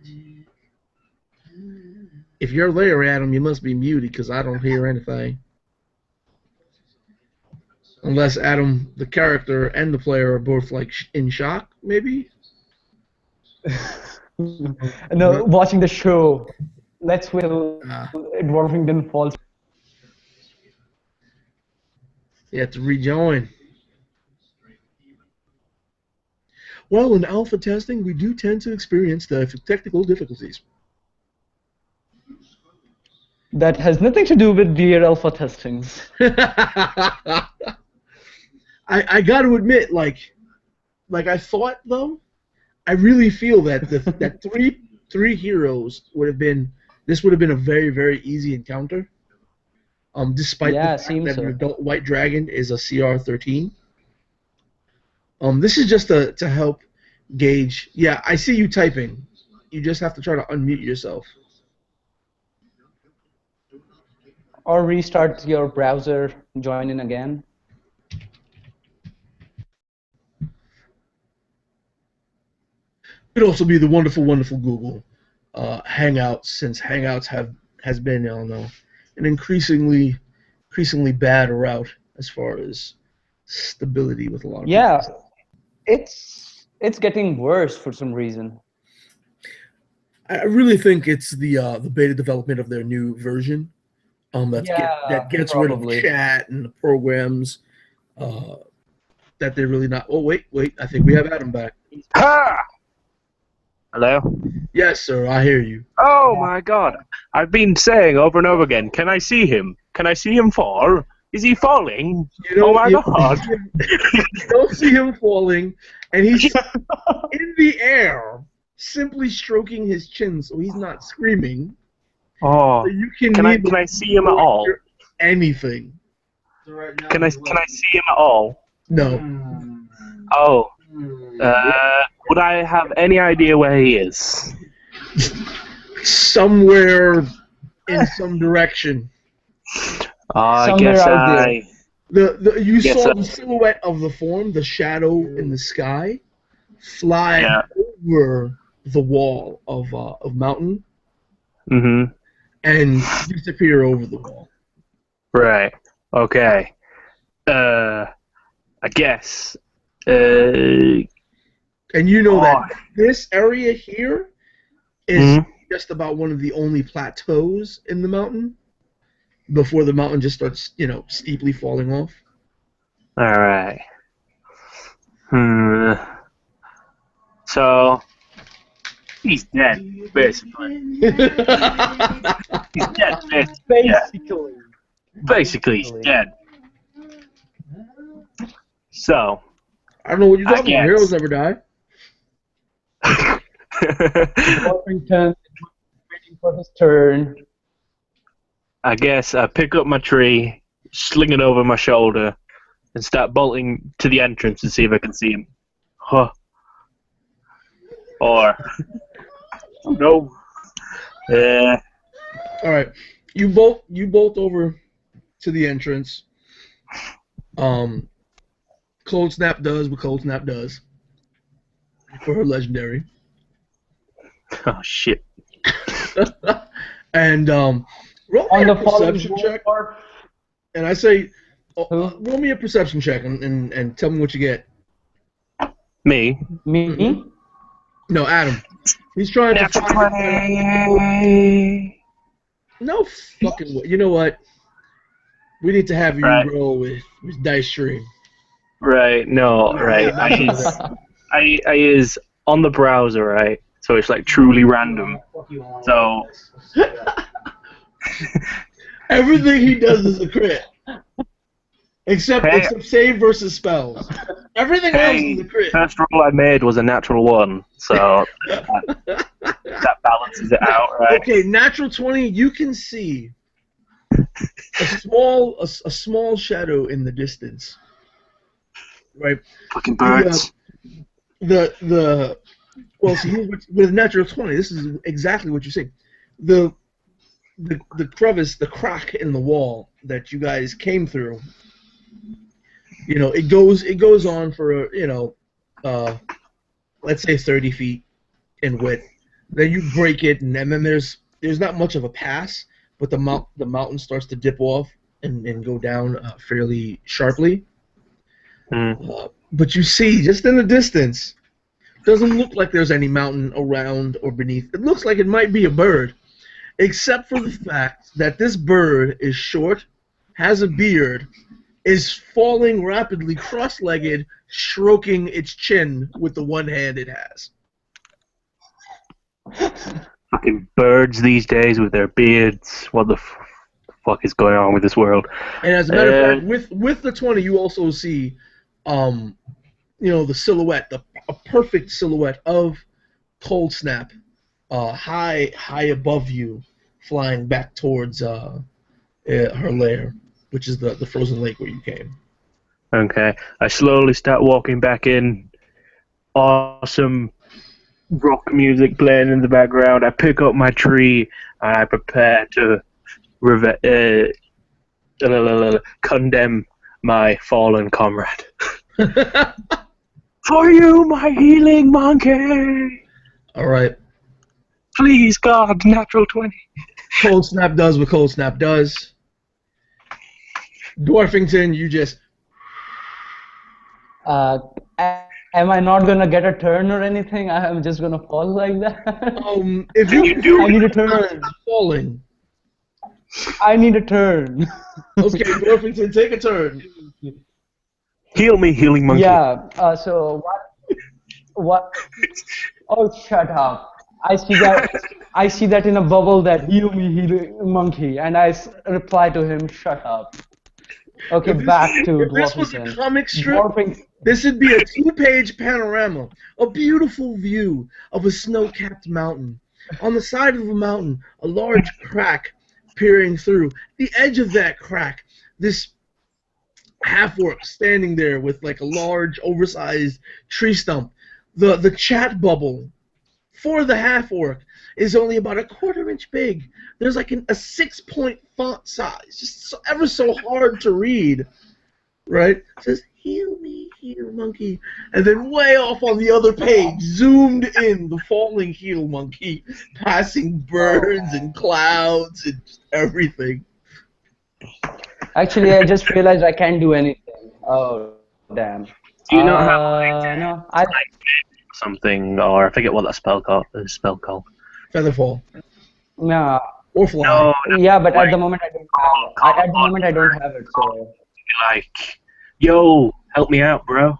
If you're there, Adam, you must be muted because I don't hear anything. Unless Adam, the character, and the player are both like in shock, maybe. No, watching the show. Let's wait till Dwarfington falls. You have to rejoin. Well, in alpha testing, we do tend to experience the technical difficulties. That has nothing to do with dear alpha testings. I got to admit, like I thought though, I really feel that that three heroes would have been a very, very easy encounter. Despite the fact that an adult white dragon is a CR13. This is just to help gauge. Yeah, I see you typing. You just have to try to unmute yourself. Or restart your browser, join in again. Could also be the wonderful, wonderful Google Hangouts, since Hangouts has been, I don't know, an increasingly bad route as far as stability with a lot of people. Yeah, it's getting worse for some reason. I really think it's the beta development of their new version that gets probably rid of chat and the programs that they're really not. Oh wait, I think we have Adam back. Ha! Hello? Yes, sir, I hear you. Oh my god. I've been saying over and over again, can I see him? Can I see him fall? Is he falling? Oh my god. You don't see him falling, and he's in the air, simply stroking his chin so he's not screaming. Oh. So you can I see him at all? Anything. Can I see him at all? No. Oh. Would I have any idea where he is? Somewhere in some direction. I guess you saw the silhouette of the form, the shadow in the sky, fly over the wall of mountain, and disappear over the wall. Right. Okay. I guess. And you know that this area here is just about one of the only plateaus in the mountain before the mountain just starts, steeply falling off. All right. So he's dead, basically. He's dead, basically. Basically, he's dead. So. I don't know what you're talking about. Heroes never die. Washington waiting for his turn. I guess I pick up my tree, sling it over my shoulder, and start bolting to the entrance to see if I can see him. Huh. Or no. All right. You bolt over to the entrance. Cold Snap does what Cold Snap does for her legendary. Oh shit. And roll On me a the falling perception check. dwarf. And I say, Who? roll me a perception check and tell me what you get. Me? Me? No, Adam. He's trying to Natural find. 20. No fucking way. You know what? We need to have you Right. roll with Dice Stream. Right, no, right. I is on the browser, right? So it's like truly random. So Everything he does is a crit. Except save versus spells. Everything else is a crit. first roll I made was a natural 1, so that balances it out, right? Okay, natural 20. You can see a small shadow in the distance. Right. Fucking birds. Well, see, with natural 20, this is exactly what you're saying. The crevice, the crack in the wall that you guys came through. You know, it goes on for let's say 30 feet in width. Then you break it, and then there's not much of a pass, but the mountain starts to dip off and go down fairly sharply. But you see, just in the distance, doesn't look like there's any mountain around or beneath. It looks like it might be a bird, except for the fact that this bird is short, has a beard, is falling rapidly, cross-legged, stroking its chin with the one hand it has. Fucking birds these days with their beards. What the fuck is going on with this world? And as a matter of fact, with the 20, you also see, the silhouette, a perfect silhouette of Cold Snap, high above you, flying back towards her lair, which is the frozen lake where you came. Okay, I slowly start walking back in. Awesome rock music playing in the background. I pick up my tree and I prepare to condemn my fallen comrade. For you, my healing monkey! Alright. Please, God, natural 20. Cold Snap does what Cold Snap does. Dwarfington, you just... Am I not gonna get a turn or anything? I'm just gonna fall like that? If you do, I need a turn. Falling. I need a turn. Okay, Dwarfington, take a turn. Heal me, healing monkey. Yeah, so what? Oh, shut up. I see that in a bubble that heal me, healing monkey, and I reply to him, shut up. Okay, back to If this was a Dwarfington. comic strip, this would be a 2-page panorama, a beautiful view of a snow-capped mountain. On the side of the mountain, a large crack peering through. The edge of that crack, this half-orc standing there with like a large, oversized tree stump. The chat bubble for the half-orc is only about a 1/4 inch big. There's like a 6-point font size, just ever so hard to read, right? It says, heal me, heal monkey. And then way off on the other page, zoomed in, the falling heal monkey, passing birds and clouds and just everything. Actually, I just realized I can't do anything. Oh, damn. Do you not have no, something, or I forget what that spell called? Featherfall. no. Or fly. No, Yeah, but at the moment I don't have it. At the moment I don't have it. So. Like, yo, help me out, bro.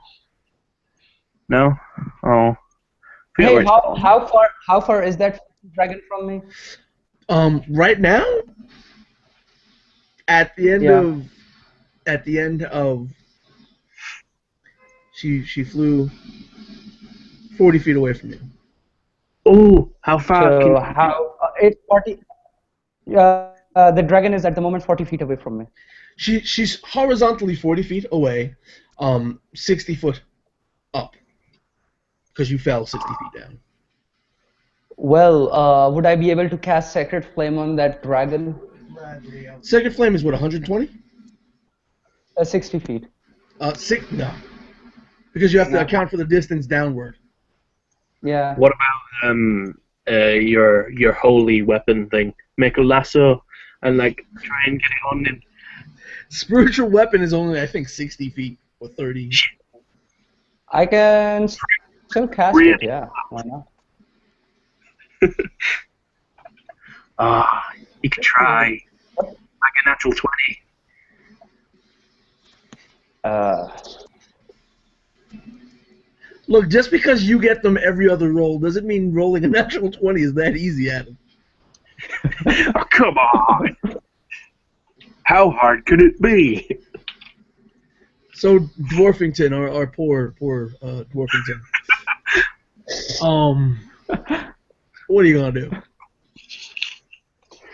No? Oh. Hey, how far is that dragon from me? Right now, at the end of she flew 40 feet away from you. Oh, how far? So it's 40. The dragon is at the moment 40 feet away from me. She's horizontally 40 feet away, 60 foot up, because you fell 60 feet down. Well, would I be able to cast Sacred Flame on that dragon? Sacred Flame is what, 120? 60 feet. No, because you have to account for the distance downward. Yeah. What about your holy weapon thing. Make a lasso and like try and get it on him. Spiritual weapon is only, I think, 60 feet or 30. I can still cast Really? it. Yeah, why not? You could try like a natural 20. Look, just because you get them every other roll doesn't mean rolling a natural 20 is that easy, Adam. Oh, come on! How hard could it be? So, Dwarfington, our poor Dwarfington. What are you gonna do?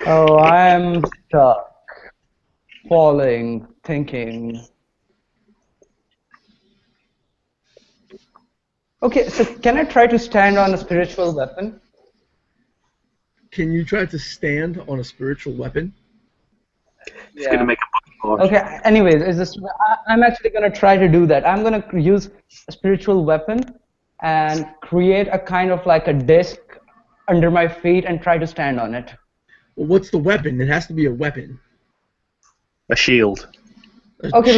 Oh, I'm stuck. Falling, thinking. Okay, so can I try to stand on a spiritual weapon? Can you try to stand on a spiritual weapon? It's gonna make a book. Okay, anyways, I'm actually gonna try to do that. I'm gonna use a spiritual weapon and create a kind of like a disc under my feet and try to stand on it. Well, what's the weapon? It has to be a weapon. A shield. Okay,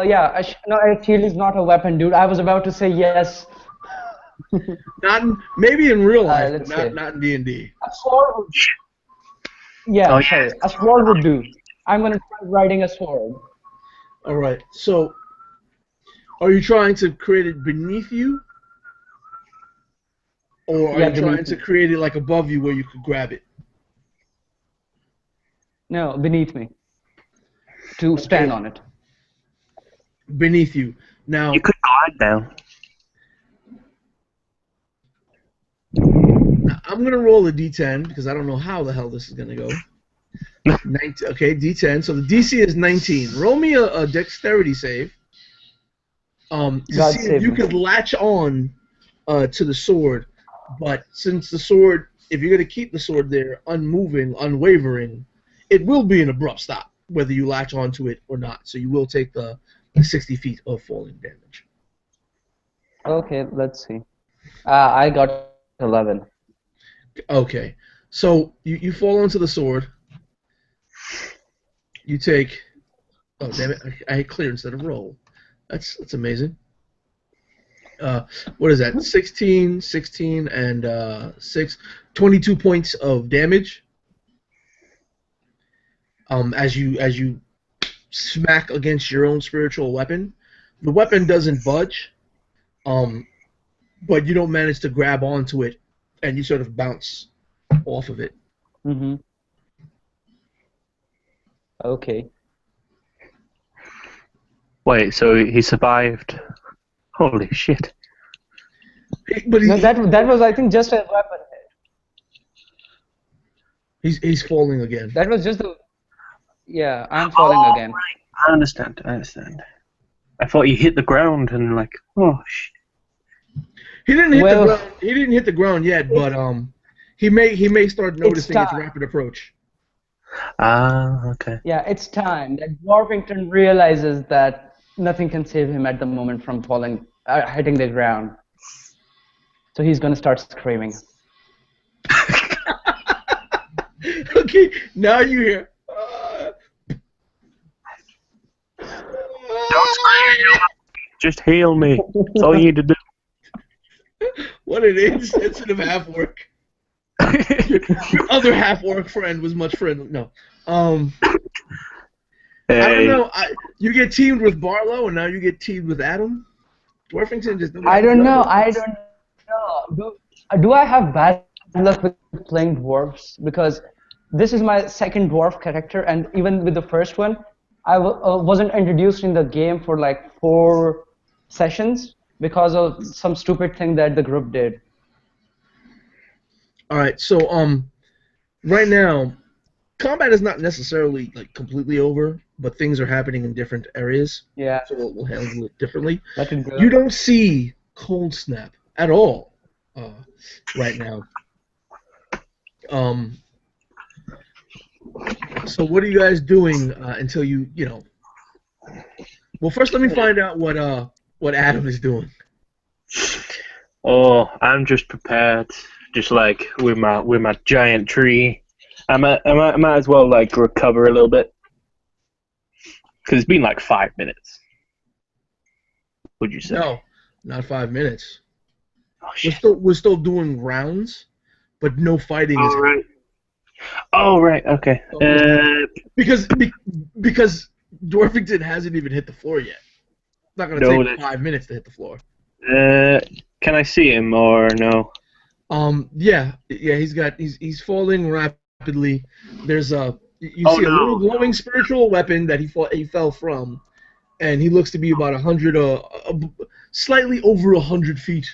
yeah, no, a shield is not a weapon, dude. I was about to say yes. Maybe in real life, let's but see. not in D&D. A sword would Yeah, Oh, yeah. sorry. A sword would do. I'm gonna try riding a sword. All right. So, are you trying to create it beneath you, or are Yeah, you trying beneath to me. create it like above you where you could grab it? No, beneath me. To stand on it. Beneath you. Now, You could glide down. I'm gonna roll a D10 because I don't know how the hell this is gonna go. 19, okay, D10. So the DC is 19. Roll me a dexterity save. To God see if save you me. could latch on to the sword, but since the sword, if you're gonna keep the sword there, unmoving, unwavering, it will be an abrupt stop whether you latch onto it or not. So you will take the 60 feet of falling damage. Okay, let's see. I got 11. Okay, so you fall onto the sword. You take. Oh damn it! I hit clear instead of roll. That's amazing. What is that? 16, 16, and 6. 22 points of damage. As you smack against your own spiritual weapon, the weapon doesn't budge. But you don't manage to grab onto it, and you sort of bounce off of it. Mm-hmm. Okay. Wait, so he survived? Holy shit! But No, that was I think just a weapon. he's falling again. That was just the. Yeah, I'm falling again. Right. I understand. I thought he hit the ground and like, oh shit. He didn't hit Well- the ground. He didn't hit the ground yet, but he may start noticing its time. rapid approach. Ah, okay. Yeah, it's time that Dwarfington realizes that nothing can save him at the moment from falling, hitting the ground. So he's gonna start screaming. Okay, now you hear. Don't scream. Just heal me. That's all you need to do. What an insensitive half-orc. Your other half-orc friend was much friendly. No. I don't know. You get teamed with Barlow, and now you get teamed with Adam. Dwarfington just. I don't know. Do I have bad luck with playing dwarves? Because this is my second dwarf character, and even with the first one, I wasn't introduced in the game for like 4 sessions because of some stupid thing that the group did. All right, so right now, combat is not necessarily like completely over, but things are happening in different areas. Yeah. So we'll handle it differently. Let it go. You don't see Cold Snap at all right now. So what are you guys doing until you know? Well, first let me find out what Adam is doing. Oh, I'm just prepared just like with my giant tree. I might as well like recover a little bit because it's been like 5 minutes. Would you say? No, not 5 minutes. Oh We're shit! still doing rounds, but no fighting is All right. Oh right. Okay. because Dwarfington hasn't even hit the floor yet. It's not gonna No. take 5 minutes to hit the floor. Can I see him or no? Yeah, he's falling rapidly. There's you Oh see a little no. glowing spiritual weapon that he fell from, and he looks to be about 100, slightly over 100 feet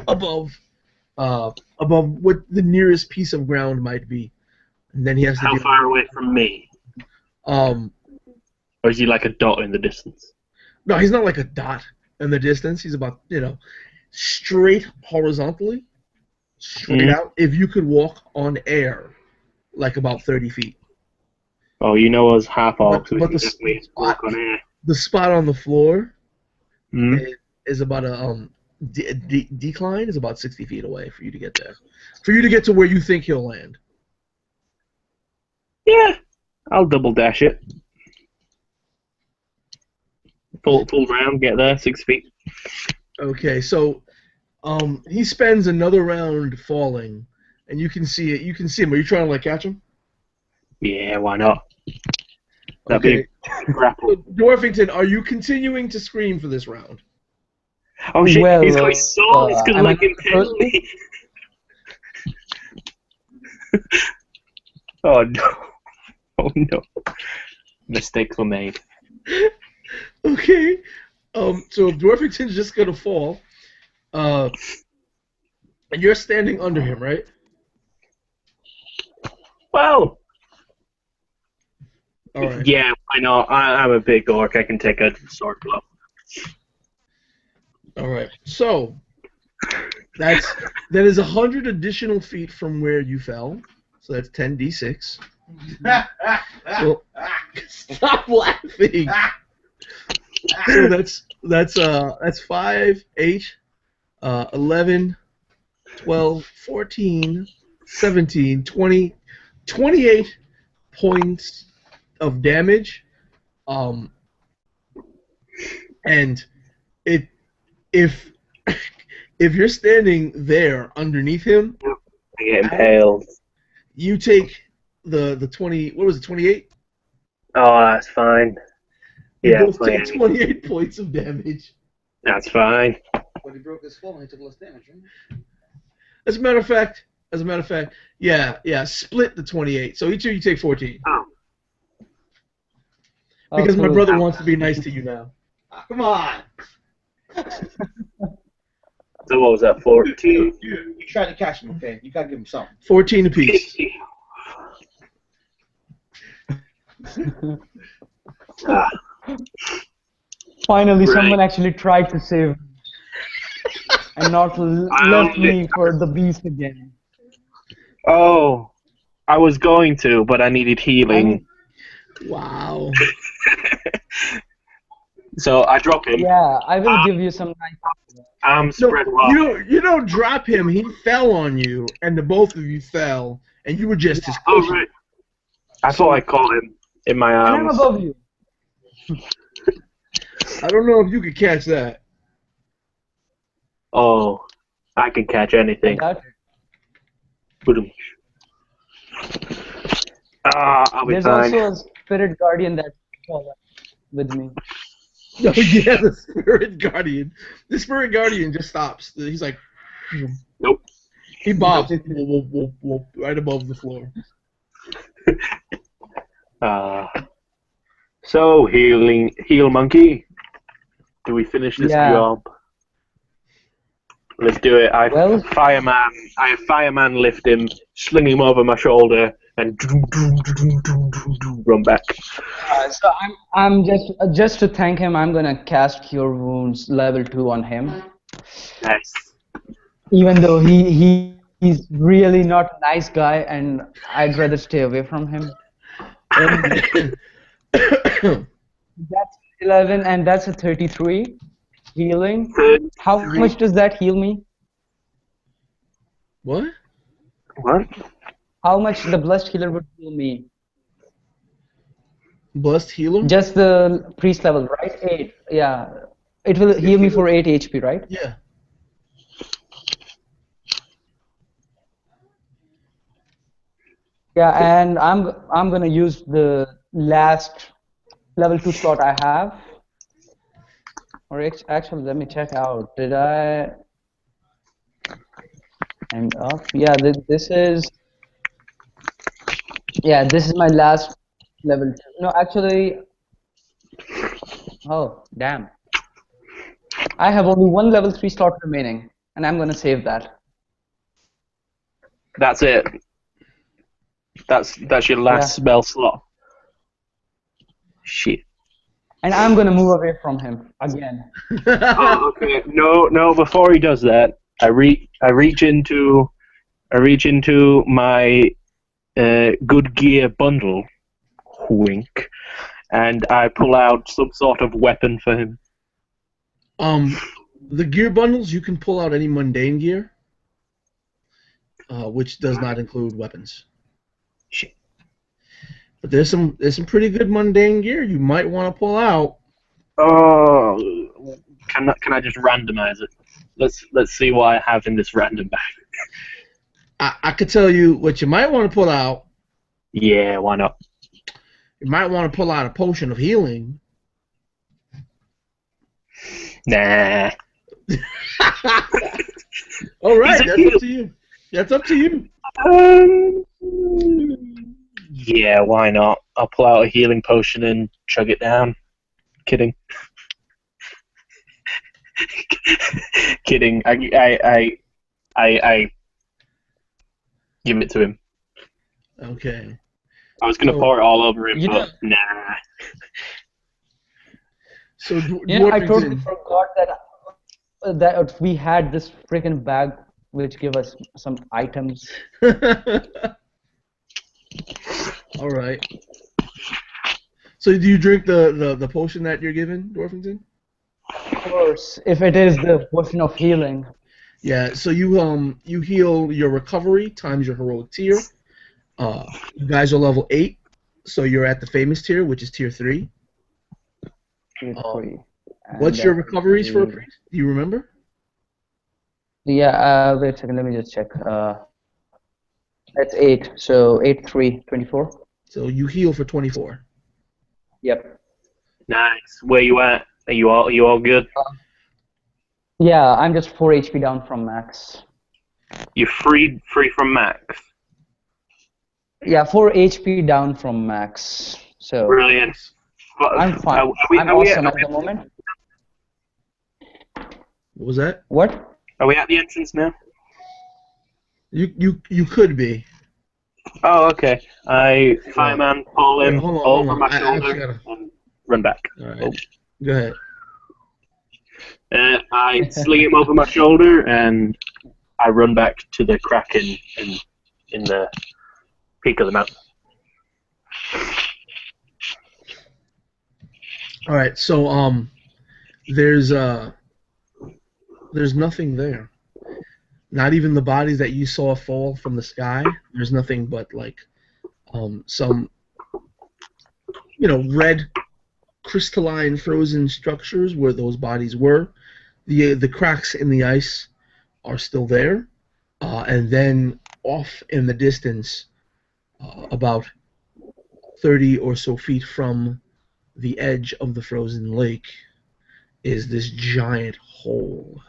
above, above what the nearest piece of ground might be, and then he has to How deal far away from me? Um, Or is he like a dot in the distance? no, he's not like a dot in the distance. He's about straight horizontally, straight out. If you could walk on air, like about 30 feet. Oh, you know us half orcs, so we But can definitely walk on air. the spot on the floor Hmm? is about a decline is about 60 feet away for you to get there. For you to get to where you think he'll land. Yeah, I'll double dash it. Full round, get there, 6 feet. Okay, so he spends another round falling, and you can see it. You can see him. Are you trying to like catch him? Yeah, why not? That'd Okay. be a grapple. Dwarfington, are you continuing to scream for this round? Oh shit, Well, he's got his sword, it's gonna am I like not supposed impale me. Oh no. Oh no. Mistakes were made. Okay. So Dwarfington's just gonna fall. And you're standing under him, right? Well, All right. yeah, I know. I'm a big orc. I can take a sword blow. All right. So that is 100 additional feet from where you fell. So that's 10d6. Well, stop laughing. So that's 5, 8, 11, 12, 14, 17, 20, 28 points of damage. And if you're standing there underneath him, I get impaled. you take the 20. What was it? 28. Oh, that's fine. You Yeah, both take 28 points of damage. that's fine. When he broke his fall, he took less damage, right? As a matter of fact, yeah, split the 28. So each of you take 14. Oh. Because my cool. brother wants to be nice to you now. Come on! So what was that, 14? You tried to catch him, okay? You gotta give him something. 14 apiece. Ah, Finally, Right. someone actually tried to save me and not left me for the beast again. oh, I was going to, but I needed healing. Wow. So I drop him. Yeah, I will give you some nice. I'm No, spread wide. you don't drop him. He fell on you, and the both of you fell, and you were just his Oh, cushion. right. I thought I caught him in my And I'm arms. above you. I don't know if you could catch that. Oh, I can catch anything. That- Boom. I'll be There's fine. also a spirit guardian that's with me. No, yeah, the spirit guardian. The spirit guardian just stops. He's like, Nope. he bobs whoop, right above the floor. So heal monkey. Do we finish this Yeah. job? Let's do it. I Well- fireman lift him, sling him over my shoulder, and run back. So I'm just to thank him. I'm gonna cast Cure Wounds level 2 on him. Nice. Even though he's really not a nice guy, and I'd rather stay away from him. That's 11, and that's a 33 healing. How much does that heal me? What? What? How much the blessed healer would heal me? Blessed healer? Just the priest level, right? 8. Yeah. It will heal me for 8 HP, right? Yeah. Yeah, and I'm gonna use the last level 2 slot I have. Or actually, let me check out. Did I end up? Yeah, this is my last level 2. No, actually, oh damn. I have only one level 3 slot remaining, and I'm gonna save that. That's it. That's your last Yeah. spell slot. Shit. And I'm gonna move away from him again. Oh, okay. No. Before he does that, I reach into my good gear bundle, wink, and I pull out some sort of weapon for him. The gear bundles, you can pull out any mundane gear, which does not include weapons. Shit. But there's some pretty good mundane gear you might want to pull out. Oh, can I just randomize it? Let's see what I have in this random bag. I could tell you what you might want to pull out. Yeah, why not? You might want to pull out a potion of healing. Nah. All right, He's a that's heel. up to you. That's up to you. Yeah, why not? I'll pull out a healing potion and chug it down. Kidding. Kidding. I give it to him. Okay. I was gonna So- pour it all over him, You but nah. So, You know, I totally Dwarfington, forgot that we had this freaking bag which give us some items. all right. So, do you drink the potion that you're given, Dwarfington? Of course, if it is the potion of healing. Yeah. So you heal your recovery times your heroic tier. You guys are level 8, so you're at the famous tier, which is tier 3. Tier 3. What's your recoveries for a priest? Do you remember? Yeah, wait a second, let me just check. That's 8, so 8, 3, 24. So you heal for 24. Yep. Nice. Where you at? Are you all good? Yeah, I'm just 4 HP down from max. You're free from max. Yeah, 4 HP down from max. So Brilliant. I'm fine. I'm awesome at the moment. What was that? What? Are we at the entrance now? You could be. Oh, okay. I fireman pull him Hold on, over my I shoulder actually gotta- and run back. All right. Go ahead. I sling him over my shoulder and I run back to the crack in the peak of the mountain. All right. So there's nothing there. Not even the bodies that you saw fall from the sky. There's nothing but like some red crystalline frozen structures where those bodies were. The cracks in the ice are still there, and then off in the distance, about 30 or so feet from the edge of the frozen lake, is this giant hole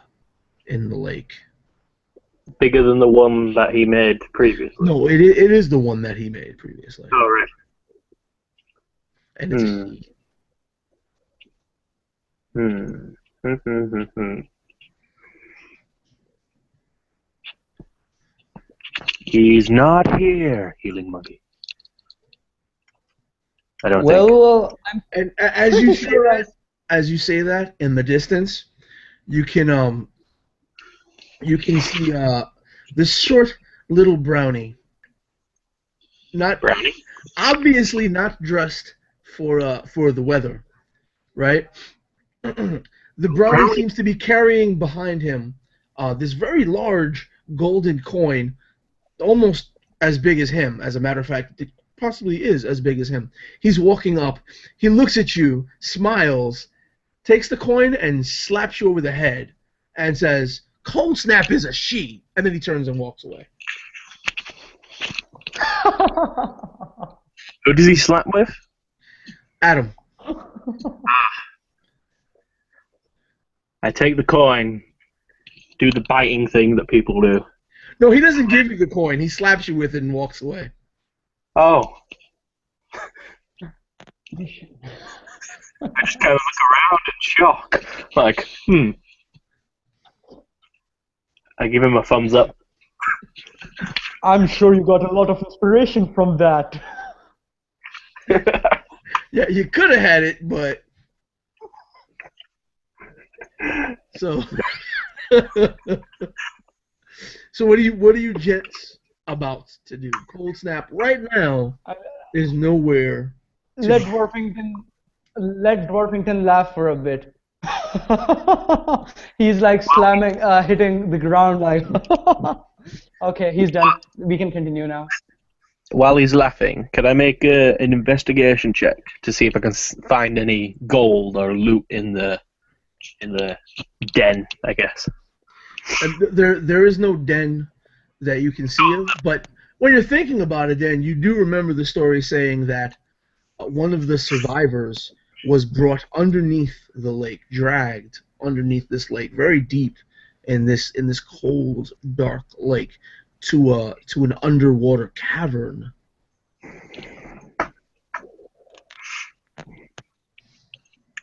in the lake. Bigger than the one that he made previously. No, it is the one that he made previously, Oh, right. and it's He's not here, healing monkey. I don't think. Well, I'm and as you say sure that, as you say that in the distance, you can see this short little brownie. Not Brownie? obviously not dressed for the weather, right? The brownie seems to be carrying behind him this very large golden coin almost as big as him. As a matter of fact, it possibly is as big as him. He's walking up. He looks at you, smiles, takes the coin, and slaps you over the head, and says, "Cold Snap is a she." And then he turns and walks away. Who does he slap with? Adam. I take the coin, do the biting thing that people do. No, he doesn't give you the coin. He slaps you with it and walks away. Oh. I just kind of look around in shock. Like, I give him a thumbs up. I'm sure you got a lot of inspiration from that. Yeah, you could have had it, but so so what are you gents about to do? Cold Snap right now is nowhere. Let Dwarfington laugh for a bit. He's like slamming, hitting the ground like. Okay, he's done. We can continue now. While he's laughing, can I make an investigation check to see if I can find any gold or loot in the den? I guess. And there is no den that you can see of, but when you're thinking about a den, you do remember the story saying that one of the survivors was brought underneath the lake, dragged underneath this lake, very deep in this cold, dark lake, to an underwater cavern.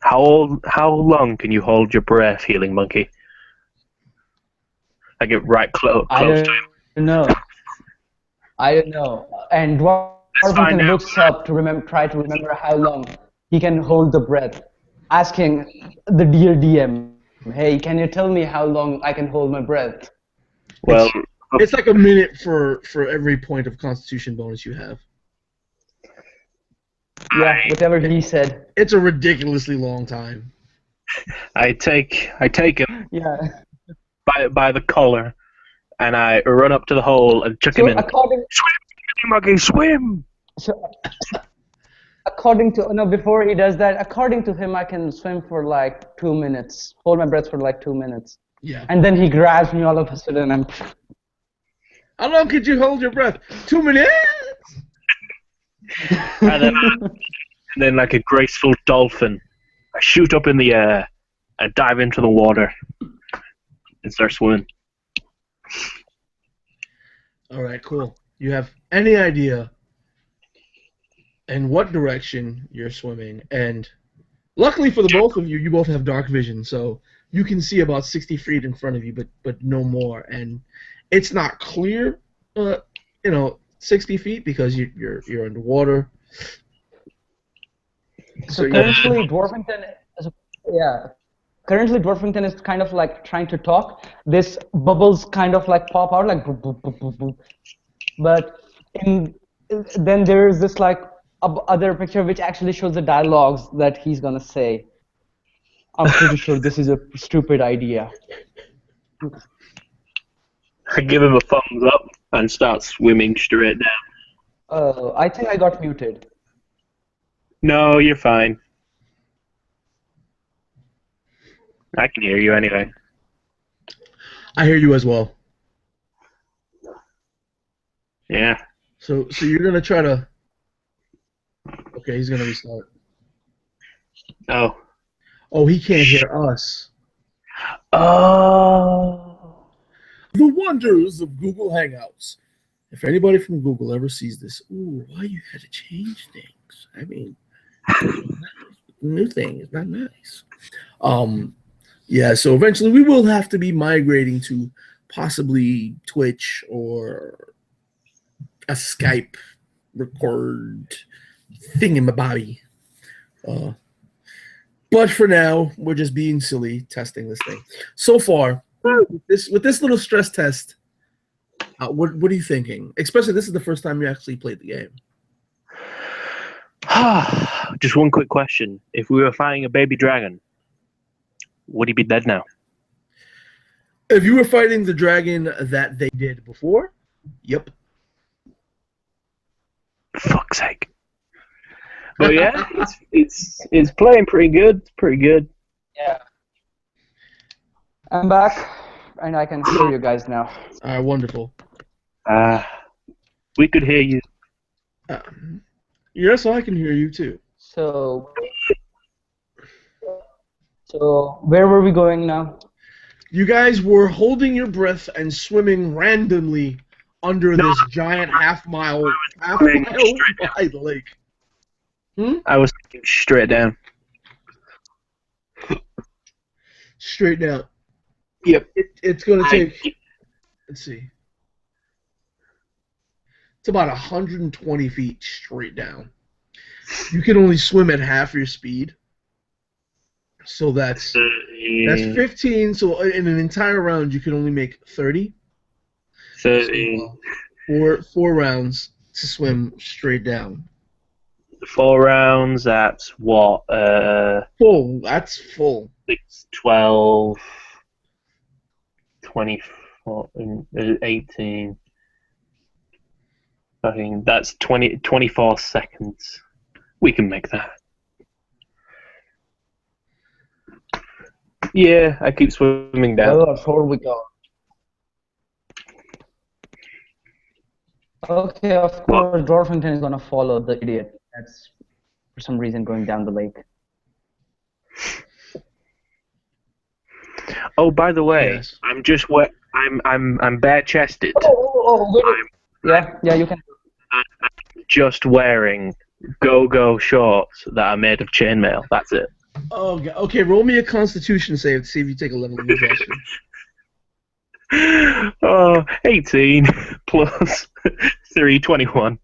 How long can you hold your breath, healing monkey? I get right close to him. I don't know. And Dwarfington looks up to try to remember how long he can hold the breath, asking the dear DM, "Hey, can you tell me how long I can hold my breath?" Well, it's like a minute for every point of Constitution bonus you have. Yeah, whatever he said. It's a ridiculously long time. I take him Yeah. by the collar, and I run up to the hole and chuck him in. Swim, monkey, swim! So, before he does that, according to him, I can swim for like 2 minutes, hold my breath for like 2 minutes. Yeah. And then he grabs me all of a sudden and. How long could you hold your breath? 2 minutes. And then, like a graceful dolphin, I shoot up in the air and dive into the water and start swimming. All right, cool. You have any idea in what direction you're swimming? And luckily for the both of you, you both have dark vision, so you can see about 60 feet in front of you, but no more. And it's not clear, 60 feet because you're underwater. So currently, Dwarfington is kind of like trying to talk. This bubbles kind of like pop out like boop, boop, boop, boop, boop. But then there is this like other picture which actually shows the dialogues that he's gonna say. I'm pretty sure this is a stupid idea. I give him a thumbs up and start swimming straight down. I think I got muted. No, you're fine. I can hear you anyway. I hear you as well. Yeah. So you're gonna try to. Okay, he's gonna restart. Oh. Oh, he can't hear us. Oh. The wonders of Google Hangouts. If anybody from Google ever sees this, ooh, why you had to change things? I mean, new thing is not nice. Yeah. So eventually, we will have to be migrating to possibly Twitch or a Skype record thingamabobby. But for now, we're just being silly, testing this thing. So far, with this little stress test, what are you thinking? Especially this is the first time you actually played the game. Just one quick question. If we were fighting a baby dragon, would he be dead now? If you were fighting the dragon that they did before, yep. Fuck's sake. But yeah, it's playing pretty good. It's pretty good. Yeah. I'm back, and I can hear you guys now. All right, wonderful. We could hear you. Yes, I can hear you too. So where were we going now? You guys were holding your breath and swimming randomly under this giant half-mile wide lake. I was thinking straight down. Straight down. Yep. It's going to take, let's see, it's about 120 feet straight down. You can only swim at half your speed. So that's 15. So in an entire round, you can only make 30. 30. So, four rounds to swim straight down. 4 rounds, that's what? Full. That's full. 6, 12, 24, 18. I think that's 24 seconds. We can make that. Yeah, I keep swimming down. Well, before we go. Okay, of course, Dorfington is gonna follow the idiot that's for some reason going down the lake. Oh, by the way, Yes. I'm just I'm bare chested. Yeah, you can. I'm just wearing go-go shorts that are made of chainmail. That's it. Oh, okay. Roll me a Constitution save to see if you take a level of exhaustion. 18 plus 3, 21.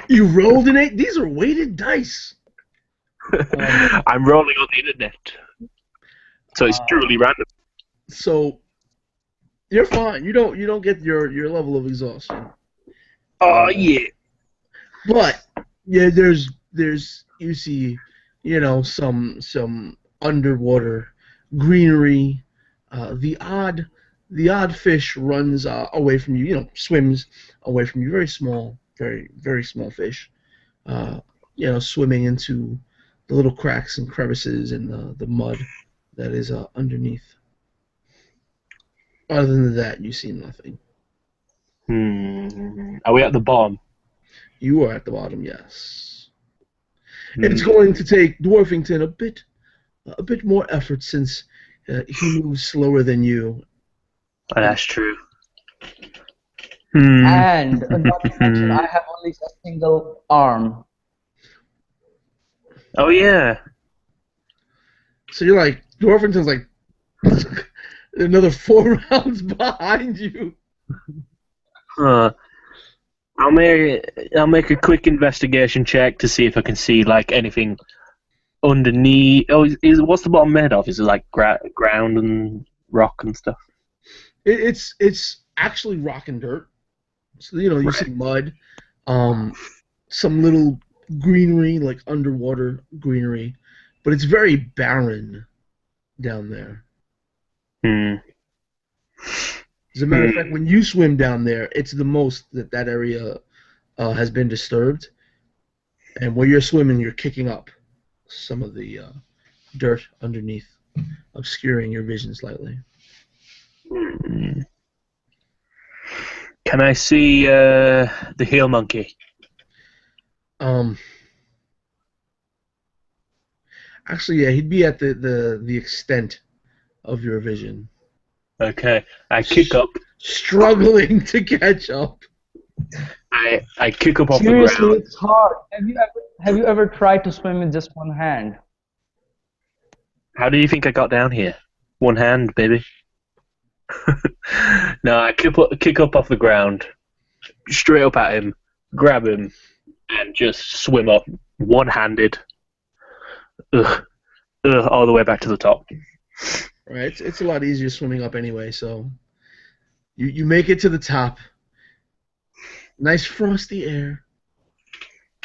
You rolled an 8. These are weighted dice. I'm rolling on the internet, so it's truly random. So you're fine. You don't get your level of exhaustion. Oh yeah. But yeah, there's you see, some underwater greenery. The odd fish runs away from you. Swims away from you. Very small, very small fish. Swimming into the little cracks and crevices in the mud that is underneath. Other than that, you see nothing. Are we at the bottom? You are at the bottom, yes. It's going to take Dwarfington a bit more effort since he moves slower than you. That's true. And not to mention, I have only a single arm. Oh yeah. So you're like, Dwarfington's like another 4 rounds behind you. I'll make a quick investigation check to see if I can see like anything underneath. Oh, what's the bottom made of? Is it like ground and rock and stuff? It's actually rock and dirt. So you see mud, some little greenery, like underwater greenery, but it's very barren down there. As a matter of fact, when you swim down there, it's the most that area has been disturbed. And where you're swimming, you're kicking up some of the dirt underneath, obscuring your vision slightly. Can I see the heel monkey? Actually, yeah, he'd be at the extent of your vision. Okay, I kick up. Struggling to catch up. I kick up off Seriously, the ground. it's hard. Have you ever tried to swim with just one hand? How do you think I got down here? One hand, baby. No, I kick up off the ground, straight up at him, grab him, and just swim up one-handed, all the way back to the top. Right, it's a lot easier swimming up anyway. So you make it to the top. Nice frosty air.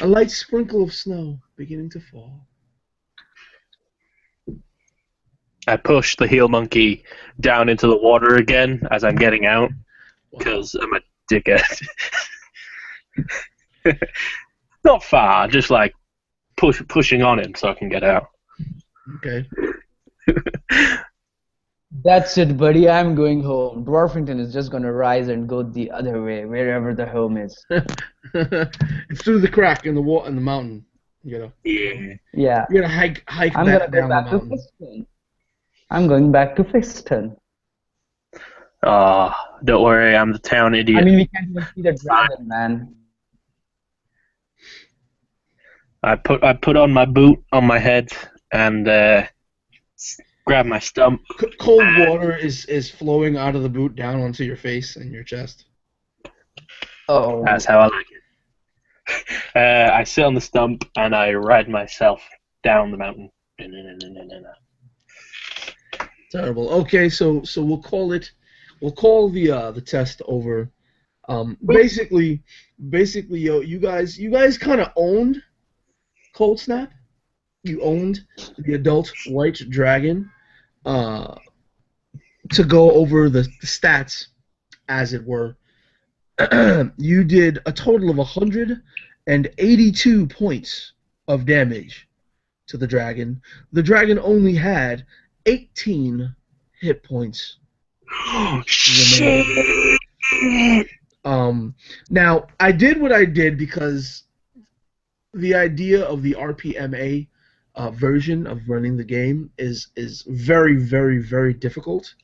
A light sprinkle of snow beginning to fall. I push the heel monkey down into the water again as I'm getting out, because I'm a dickhead. Not far, just like pushing on him so I can get out. Okay. That's it, buddy. I'm going home. Dwarfington is just gonna rise and go the other way, wherever the home is. It's through the crack in the wall in the mountain. Yeah. Yeah. You're gonna hike I'm back gonna go down the back to mountain. Fiston. I'm going back to Fiston. Oh, don't worry, I'm the town idiot. I mean, we can't even see the dragon, man. I put on my boot on my head and grab my stump. Cold water is flowing out of the boot down onto your face and your chest. Oh. That's how I like it. I sit on the stump and I ride myself down the mountain. Terrible. Okay, so we'll call the test over. Basically, you guys kind of owned Cold Snap. You owned the adult white dragon. To go over the stats, as it were, you did a total of 182 points of damage to the dragon. The dragon only had 18 hit points. Shit! Now, I did what I did because the idea of the RPMA version of running the game is very, very, very difficult.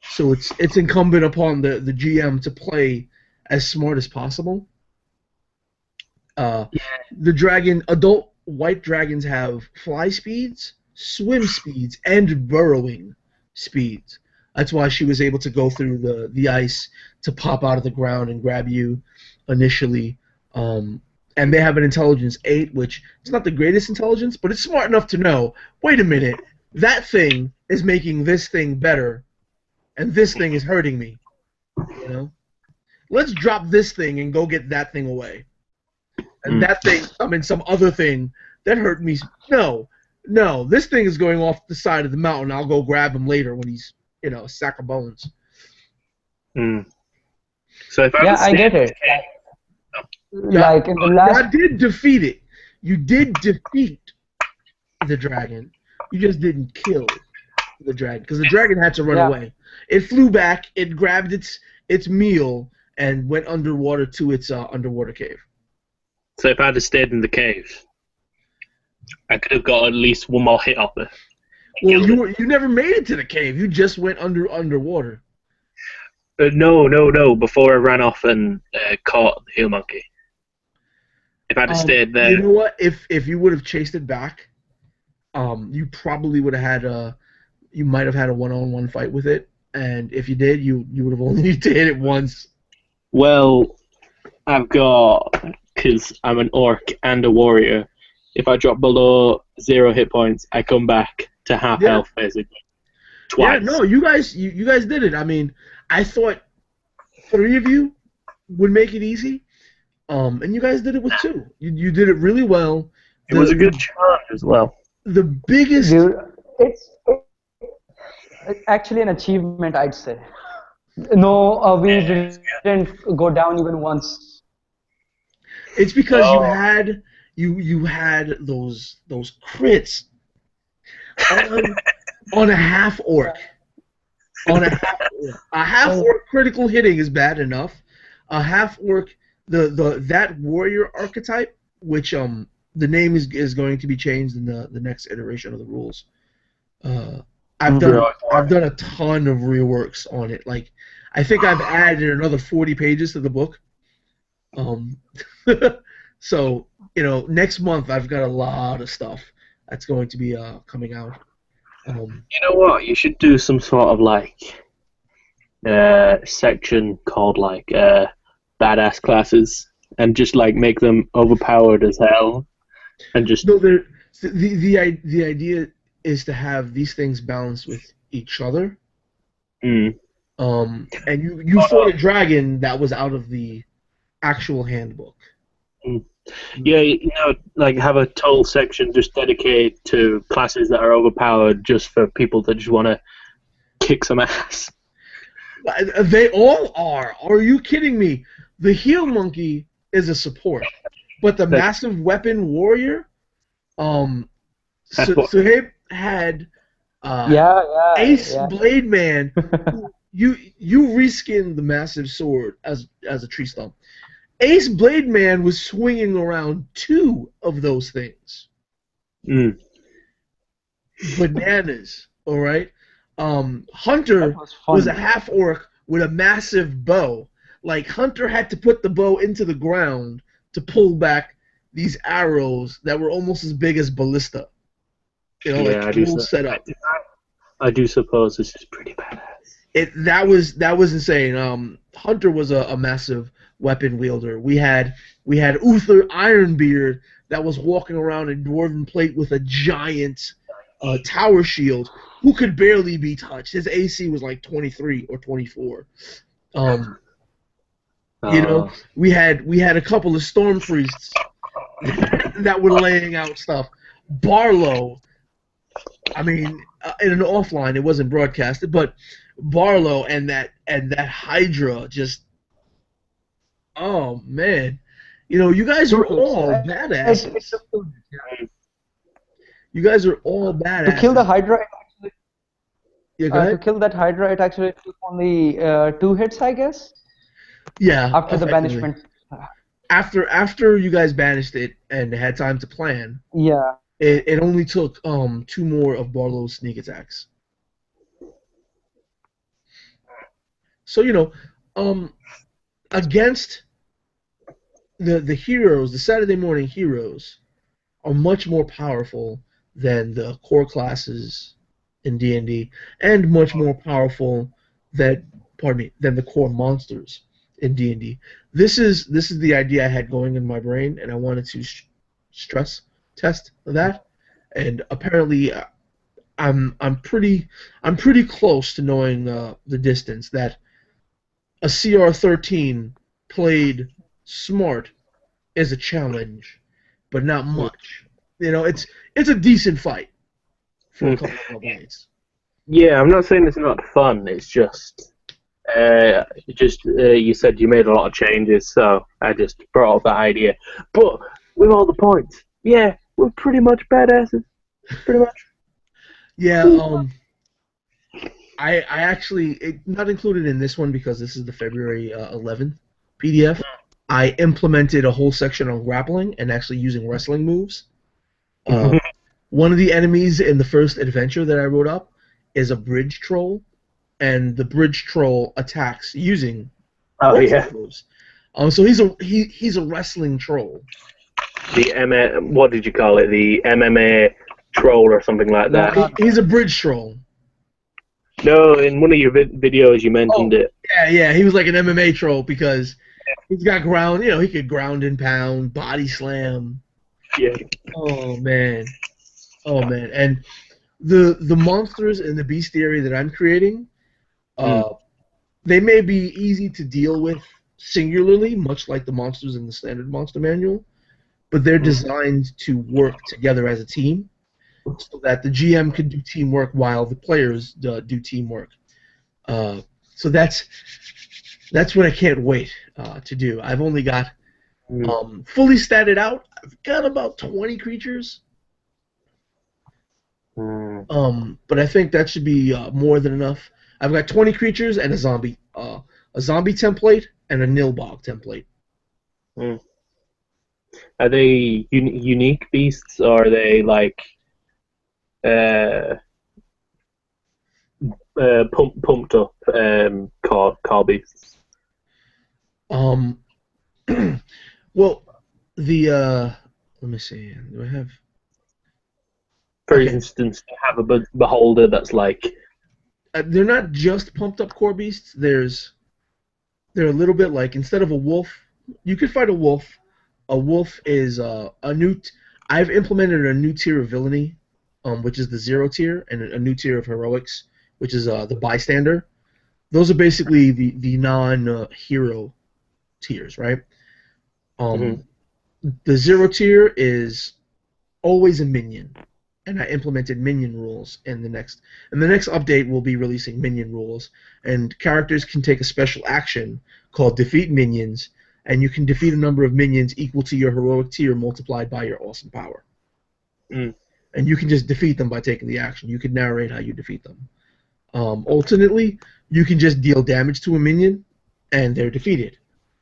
So it's incumbent upon the GM to play as smart as possible. The adult white dragons have fly speeds, swim speeds, and burrowing speeds. That's why she was able to go through the ice to pop out of the ground and grab you initially. And they have an intelligence 8, which it's not the greatest intelligence, but it's smart enough to know, wait a minute, that thing is making this thing better, and this thing is hurting me. Let's drop this thing and go get that thing away. And that thing, some other thing that hurt me. No, this thing is going off the side of the mountain. I'll go grab him later when he's, a sack of bones. So if I get it. Like in the last. I did defeat it. You did defeat the dragon. You just didn't kill the dragon because the dragon had to run away. It flew back. It grabbed its meal and went underwater to its underwater cave. So if I had stayed in the cave, I could have got at least one more hit off it. Well, you never made it to the cave. You just went underwater. No. Before I ran off and caught the hill monkey. If I'd have stayed there. You know what? If you would have chased it back, you probably would have had you might have had a one-on-one fight with it. And if you did, you would have only needed to hit it once. Well, I've got, because I'm an orc and a warrior, if I drop below 0 hit points, I come back to half health, basically. Twice. Yeah, no, you guys did it. I mean, I thought 3 of you would make it easy, and you guys did it with 2. You did it really well. It was a good charge as well. The biggest... Dude, it's actually an achievement, I'd say. No, we didn't go down even once. It's because you had those crits on a half orc. A half orc critical hitting is bad enough. A half orc, that warrior archetype, which the name is going to be changed in the next iteration of the rules. I've done a ton of reworks on it. Like, I think I've added another 40 pages to the book. So, next month I've got a lot of stuff that's going to be coming out. You know what? You should do some sort of section called badass classes, and just make them overpowered as hell, and just. No, the idea is to have these things balanced with each other. And you fought a dragon that was out of the actual handbook. Yeah, have a total section just dedicated to classes that are overpowered, just for people that just want to kick some ass. They all are. Are you kidding me? The heel monkey is a support. But the massive weapon warrior, Suhaib had Ace Blade Man. You reskin the massive sword as a tree stump. Ace Blade Man was swinging around 2 of those things. Bananas, all right. Hunter was a half orc with a massive bow. Like Hunter had to put the bow into the ground to pull back these arrows that were almost as big as ballista. You know, like full setup. I do suppose this is pretty badass. That was insane. Hunter was a massive weapon wielder. We had Uther Ironbeard that was walking around in dwarven plate with a giant tower shield who could barely be touched. His AC was like 23 or 24. You know, we had a couple of storm priests that were laying out stuff. Barlow, I mean, in an offline, it wasn't broadcasted, but Barlow and that Hydra just, oh man, you know, you guys are all badasses. You guys are all badasses. To kill the Hydra, to kill that Hydra, it actually took only 2 hits, I guess. Yeah. After the banishment. After you guys banished it and had time to plan. Yeah. It only took 2 more of Barlow's sneak attacks. So you know, against the heroes, the Saturday morning heroes are much more powerful than the core classes in D&D, and much more powerful than the core monsters in D&D. This is the idea I had going in my brain, and I wanted to stress test that. And apparently, I'm pretty close to knowing the distance that a CR13 played smart is a challenge, but not much. You know, it's a decent fight for a couple of blades. Yeah, I'm not saying it's not fun. It's just, you said you made a lot of changes, so I just brought up that idea. But with all the points, yeah, we're pretty much badasses. Pretty much. Yeah. I actually not included in this one because this is the February 11th PDF. I implemented a whole section on grappling and actually using wrestling moves. One of the enemies in the first adventure that I wrote up is a bridge troll, and the bridge troll attacks using moves. So he's a wrestling troll. What did you call it? The MMA troll or something like that. He's a bridge troll. No, in one of your videos you mentioned it. Yeah, he was like an MMA troll because he's got ground. You know, he could ground and pound, body slam. Yeah. Oh man, and the monsters in the bestiary that I'm creating, they may be easy to deal with singularly, much like the monsters in the standard monster manual, but they're designed to work together as a team, so that the GM can do teamwork while the players do teamwork. So that's what I can't wait to do. I've only got fully statted out. I've got about 20 creatures. But I think that should be more than enough. I've got 20 creatures and a zombie template and a Nilbog template. Are they unique beasts, or are they like pumped up car beasts? Well, the let me see. Do I have? For instance, you have a beholder that's like. They're not just pumped up core beasts. They're a little bit like, instead of a wolf, you could fight a wolf. A wolf is a new. I've implemented a new tier of villainy, which is the 0 tier, and a new tier of heroics, which is the bystander. Those are basically the non-hero tiers, right? The 0 tier is always a minion, and I implemented minion rules in the next. And the next update will be releasing minion rules, and characters can take a special action called Defeat Minions, and you can defeat a number of minions equal to your heroic tier multiplied by your awesome power. Mm. And you can just defeat them by taking the action. You can narrate how you defeat them. Alternately, you can just deal damage to a minion, and they're defeated.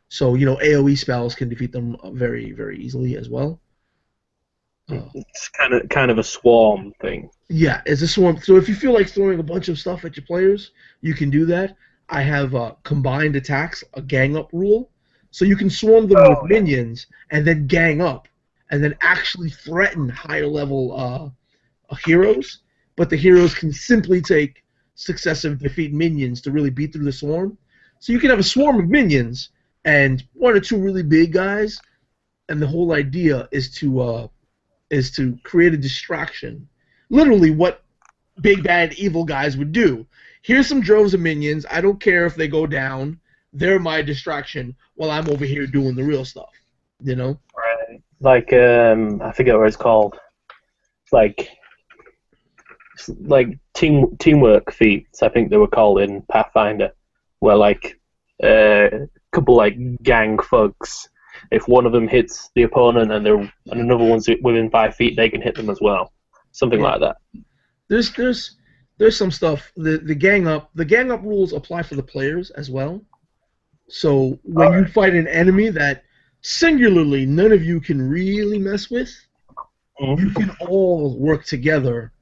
So, AoE spells can defeat them very, very easily as well. It's kind of a swarm thing. Yeah, it's a swarm. So if you feel like throwing a bunch of stuff at your players, you can do that. I have combined attacks, a gang up rule. So you can swarm them with minions and then gang up and then actually threaten higher level heroes. But the heroes can simply take successive defeat minions to really beat through the swarm. So you can have a swarm of minions and one or two really big guys, and the whole idea is to create a distraction. Literally what big bad evil guys would do. Here's some droves of minions. I don't care if they go down. They're my distraction while I'm over here doing the real stuff. Right. Like I forget what it's called. Like teamwork feats, I think they were called in Pathfinder, where like a couple like gang thugs, if one of them hits the opponent and another one's within 5 feet, they can hit them as well. Something like that. There's some stuff. The gang up rules apply for the players as well. So when you fight an enemy that singularly none of you can really mess with, you can all work together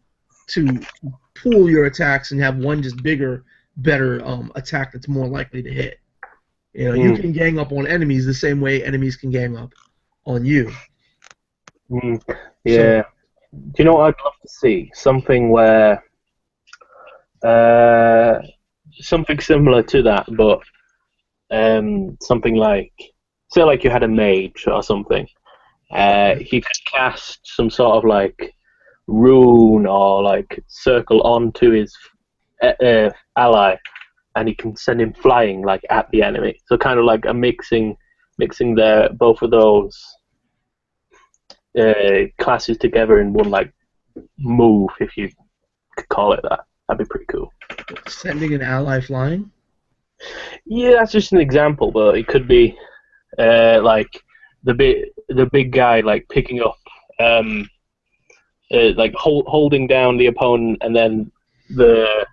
to pool your attacks and have one just bigger, better attack that's more likely to hit. You can gang up on enemies the same way enemies can gang up on you. Yeah. Do you know what I'd love to see? Something where something similar to that, but something like, say like you had a mage or something. He could cast some sort of like rune or like circle onto his ally, and he can send him flying like at the enemy. So kind of like a mixing both of those classes together in one like move, if you could call it that. That'd be pretty cool. Sending an ally flying? Yeah, that's just an example, but it could be like the big guy like picking up like holding down the opponent, and then the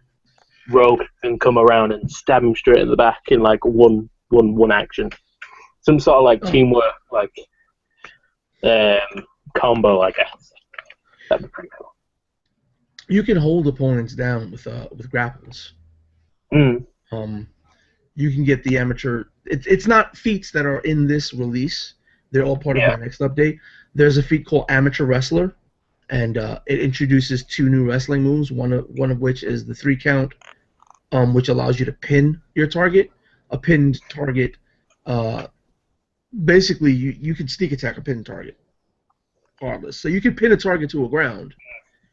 rogue can come around and stab him straight in the back in like one action. Some sort of like teamwork, like combo, I guess. That'd be pretty cool. You can hold opponents down with grapples. You can get the amateur. It's not feats that are in this release. They're all part of my next update. There's a feat called Amateur Wrestler, and it introduces 2 new wrestling moves. One of which is the 3 count, which allows you to pin your target. A pinned target, basically you can sneak attack a pinned target, regardless. So you can pin a target to a ground,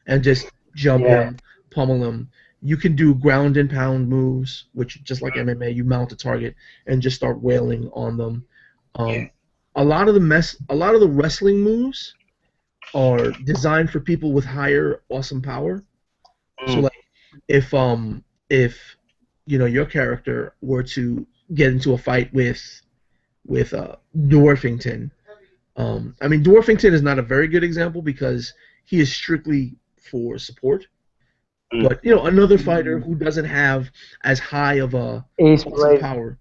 and just jump him, pummel him. You can do ground and pound moves, which just like MMA, you mount a target and just start wailing on them. A lot of the wrestling moves are designed for people with higher awesome power. So like if your character were to get into a fight with Dwarfington. Dwarfington is not a very good example because he is strictly for support. But another fighter who doesn't have as high of a Ace awesome Blade. power,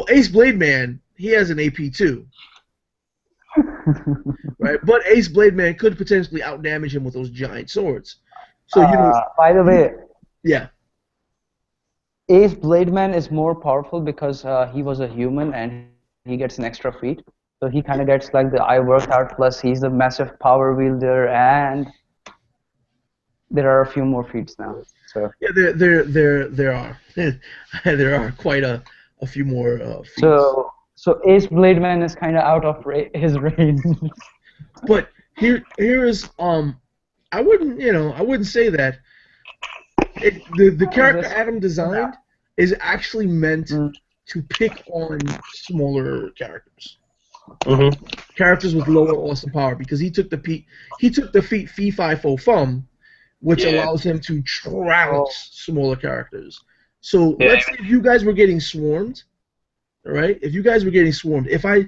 Ace Blade Man, he has an AP too. Right, but Ace Blade Man could potentially outdamage him with those giant swords. So by the way, yeah. Ace Blade Man is more powerful because he was a human and he gets an extra feat. So he kind of gets like the I worked out plus he's a massive power wielder, and there are a few more feats now. So yeah, there are there are quite a few more feats. So Ace Blade Man is kind of out of his range. But here is I wouldn't say that. The character Adam designed is actually meant to pick on smaller characters. Characters with lower awesome power, because he took the feat Fee Fi Fo Fum, which allows him to trounce smaller characters. So let's say if you guys were getting swarmed, All right. If you guys were getting swarmed, if I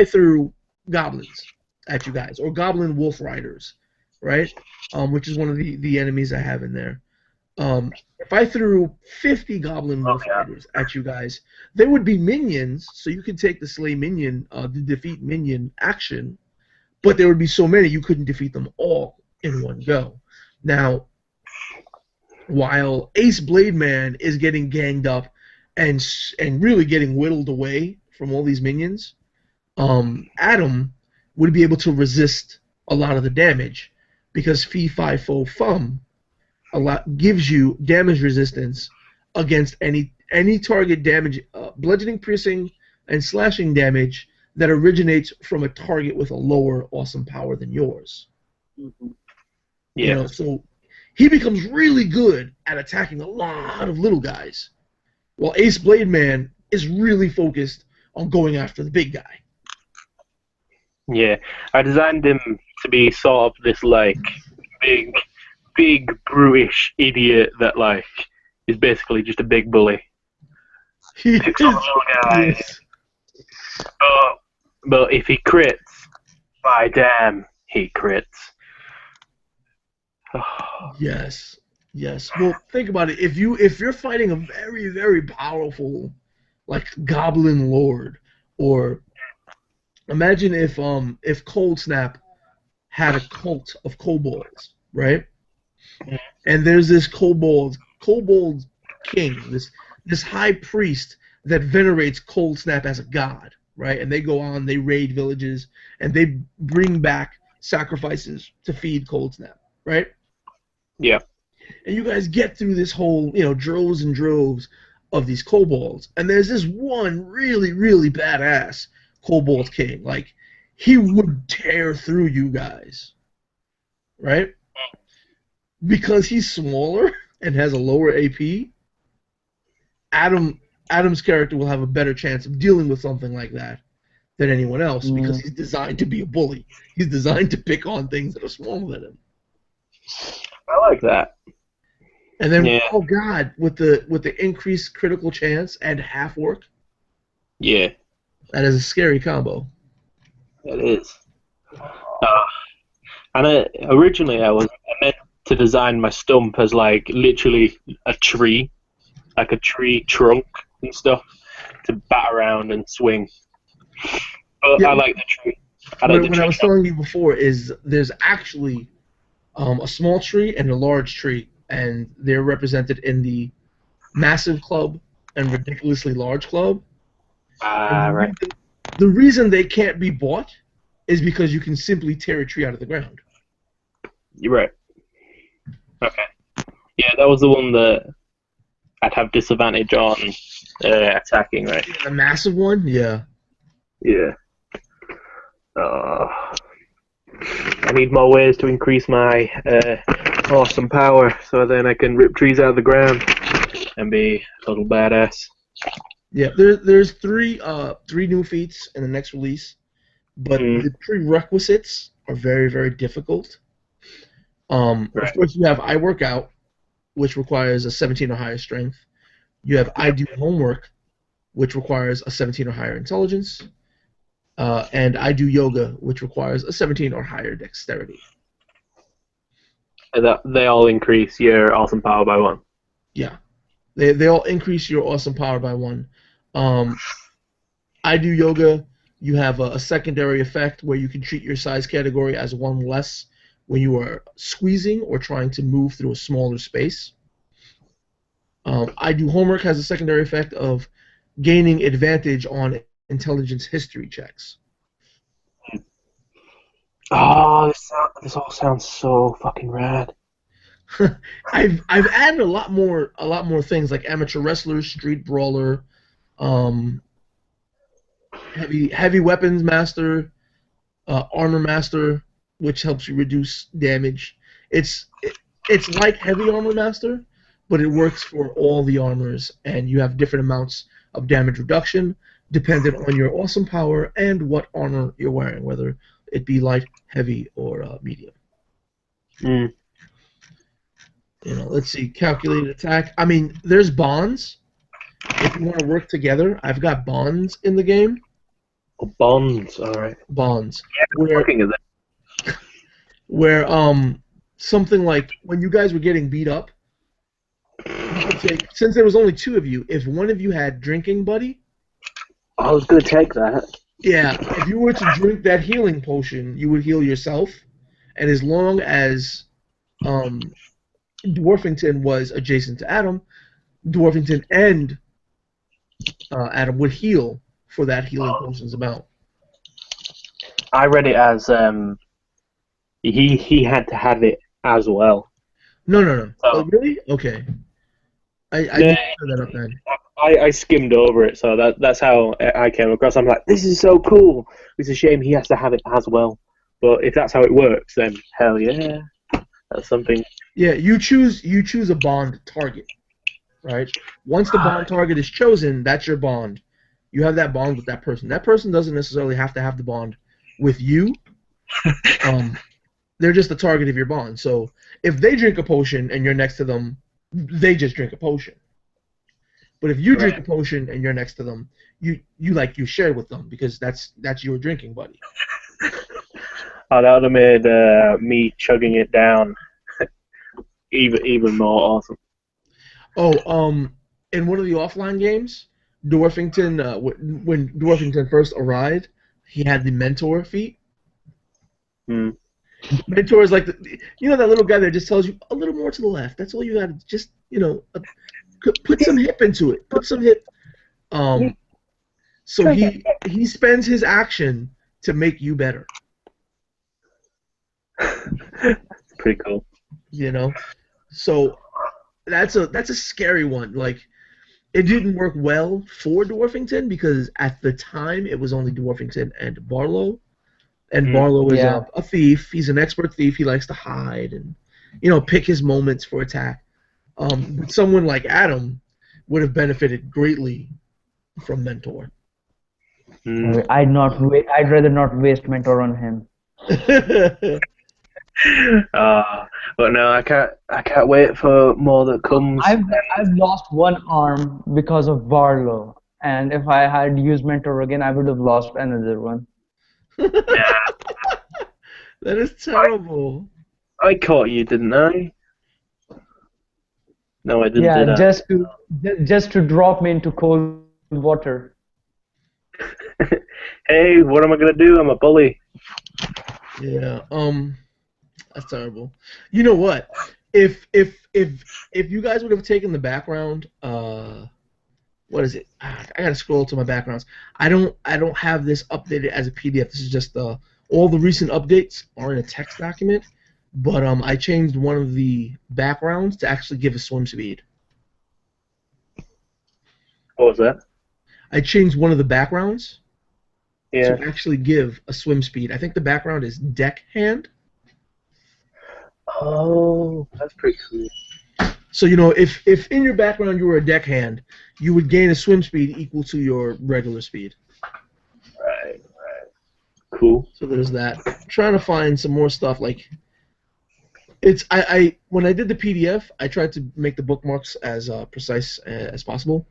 threw goblins at you guys or goblin wolf riders, right? Which is one of the enemies I have in there. If I threw 50 goblin wolf riders at you guys, they would be minions, so you could take the slay minion, the defeat minion action, but there would be so many you couldn't defeat them all in one go. Now, while Ace Blade Man is getting ganged up and really getting whittled away from all these minions, Adam would be able to resist a lot of the damage because Fee Fi Fo Fum gives you damage resistance against any target damage, bludgeoning, piercing, and slashing damage that originates from a target with a lower awesome power than yours. Yeah. You know, so he becomes really good at attacking a lot of little guys, while Ace Blade Man is really focused on going after the big guy. Yeah, I designed him to be sort of this like big brutish idiot that like is basically just a big bully. He Picks on little guys. Yes. But if he crits, by damn, he crits. Yes. Yes. Well, think about it. If you're fighting a very, very powerful, like Goblin Lord, or imagine if Cold Snap had a cult of kobolds, right? And there's this kobold king, this high priest that venerates Cold Snap as a god, right? And they go on, they raid villages, and they bring back sacrifices to feed Cold Snap, right? Yeah. And you guys get through this whole, droves and droves of these kobolds, and there's this one really, really badass kobold king. Like, he would tear through you guys, right? Because he's smaller and has a lower AP, Adam's character will have a better chance of dealing with something like that than anyone else because he's designed to be a bully. He's designed to pick on things that are smaller than him. I like that. And then, oh god, with the increased critical chance and half work. Yeah. That is a scary combo. It is. And originally I meant to design my stump as like literally a tree, like a tree trunk and stuff to bat around and swing. But Yeah. I like the tree. What I was telling you before is there's actually a small tree and a large tree, and they're represented in the massive club and ridiculously large club. Right. The reason they can't be bought is because you can simply tear a tree out of the ground. You're right. Okay. Yeah, that was the one that I'd have disadvantage on attacking, right? The massive one? Yeah. Yeah. I need more ways to increase my awesome power so then I can rip trees out of the ground and be a total badass. Yeah, there's three new feats in the next release, but the prerequisites are very, very difficult. Of course, you have I Work Out, which requires a 17 or higher strength. You have I Do Homework, which requires a 17 or higher intelligence. And I Do Yoga, which requires a 17 or higher dexterity. And they all increase your awesome power by 1. Yeah. They all increase your awesome power by 1. I Do Yoga, you have a secondary effect where you can treat your size category as 1 less when you are squeezing or trying to move through a smaller space. I Do Homework has a secondary effect of gaining advantage on intelligence history checks. Oh, this all sounds so fucking rad. I've added a lot more things like amateur wrestler, street brawler, heavy weapons master, armor master, which helps you reduce damage. It's like heavy armor master, but it works for all the armors, and you have different amounts of damage reduction dependent on your awesome power and what armor you're wearing, whether it be light, heavy, or medium. Let's see, calculated attack. I mean, there's bonds, if you want to work together, I've got bonds in the game. Oh, bonds, alright. Bonds, Yeah, looking at that. where something like when you guys were getting beat up, you could take, since there was only two of you, if one of you had drinking buddy, I was going to take that. yeah, if you were to drink that healing potion, you would heal yourself, and as long as Dwarfington was adjacent to Adam, Dwarfington and Adam would heal for that healing potion's amount. I read it as he had to have it as well. No. So, Oh, really? Okay. I yeah, didn't clear that up then. I skimmed over it, so that's how I came across. I'm like, this is so cool. It's a shame he has to have it as well. But if that's how it works, then hell yeah, that's something. Yeah, you choose a bond target, right? Once the bond target is chosen, that's your bond. You have that bond with that person. That person doesn't necessarily have to have the bond with you. They're just the target of your bond. So if they drink a potion and you're next to them, they just drink a potion. But if you drink a potion and you're next to them, you share with them because that's your drinking buddy. Oh, that would have made me chugging it down even more awesome. Oh, in one of the offline games, Dwarfington, when Dwarfington first arrived, he had the mentor feat. Mentor is like that little guy that just tells you a little more to the left. That's all you got to just put some hip into it. Put some hip. So he spends his action to make you better. Pretty cool. So that's a scary one. Like, it didn't work well for Dwarfington because at the time it was only Dwarfington and Barlow. And Barlow is a thief. He's an expert thief. He likes to hide and, pick his moments for attack. But someone like Adam would have benefited greatly from Mentor. I'd rather not waste Mentor on him. But no, I can't wait for more that comes. I've lost one arm because of Barlow, and if I had used Mentor again, I would have lost another one. That is terrible. I caught you, didn't I? No, I didn't. Yeah, did I? just to drop me into cold water. Hey, what am I gonna do? I'm a bully. Yeah. That's terrible. You know what? If you guys would have taken the background, what is it? I gotta scroll to my backgrounds. I don't have this updated as a PDF. This is just all the recent updates are in a text document. But I changed one of the backgrounds to actually give a swim speed. What was that? I changed one of the backgrounds to actually give a swim speed. I think the background is deckhand. Oh, that's pretty cool. So if in your background you were a deckhand, you would gain a swim speed equal to your regular speed. Right. Cool. So there's that. I'm trying to find some more stuff like. When I did the PDF, I tried to make the bookmarks as precise as possible,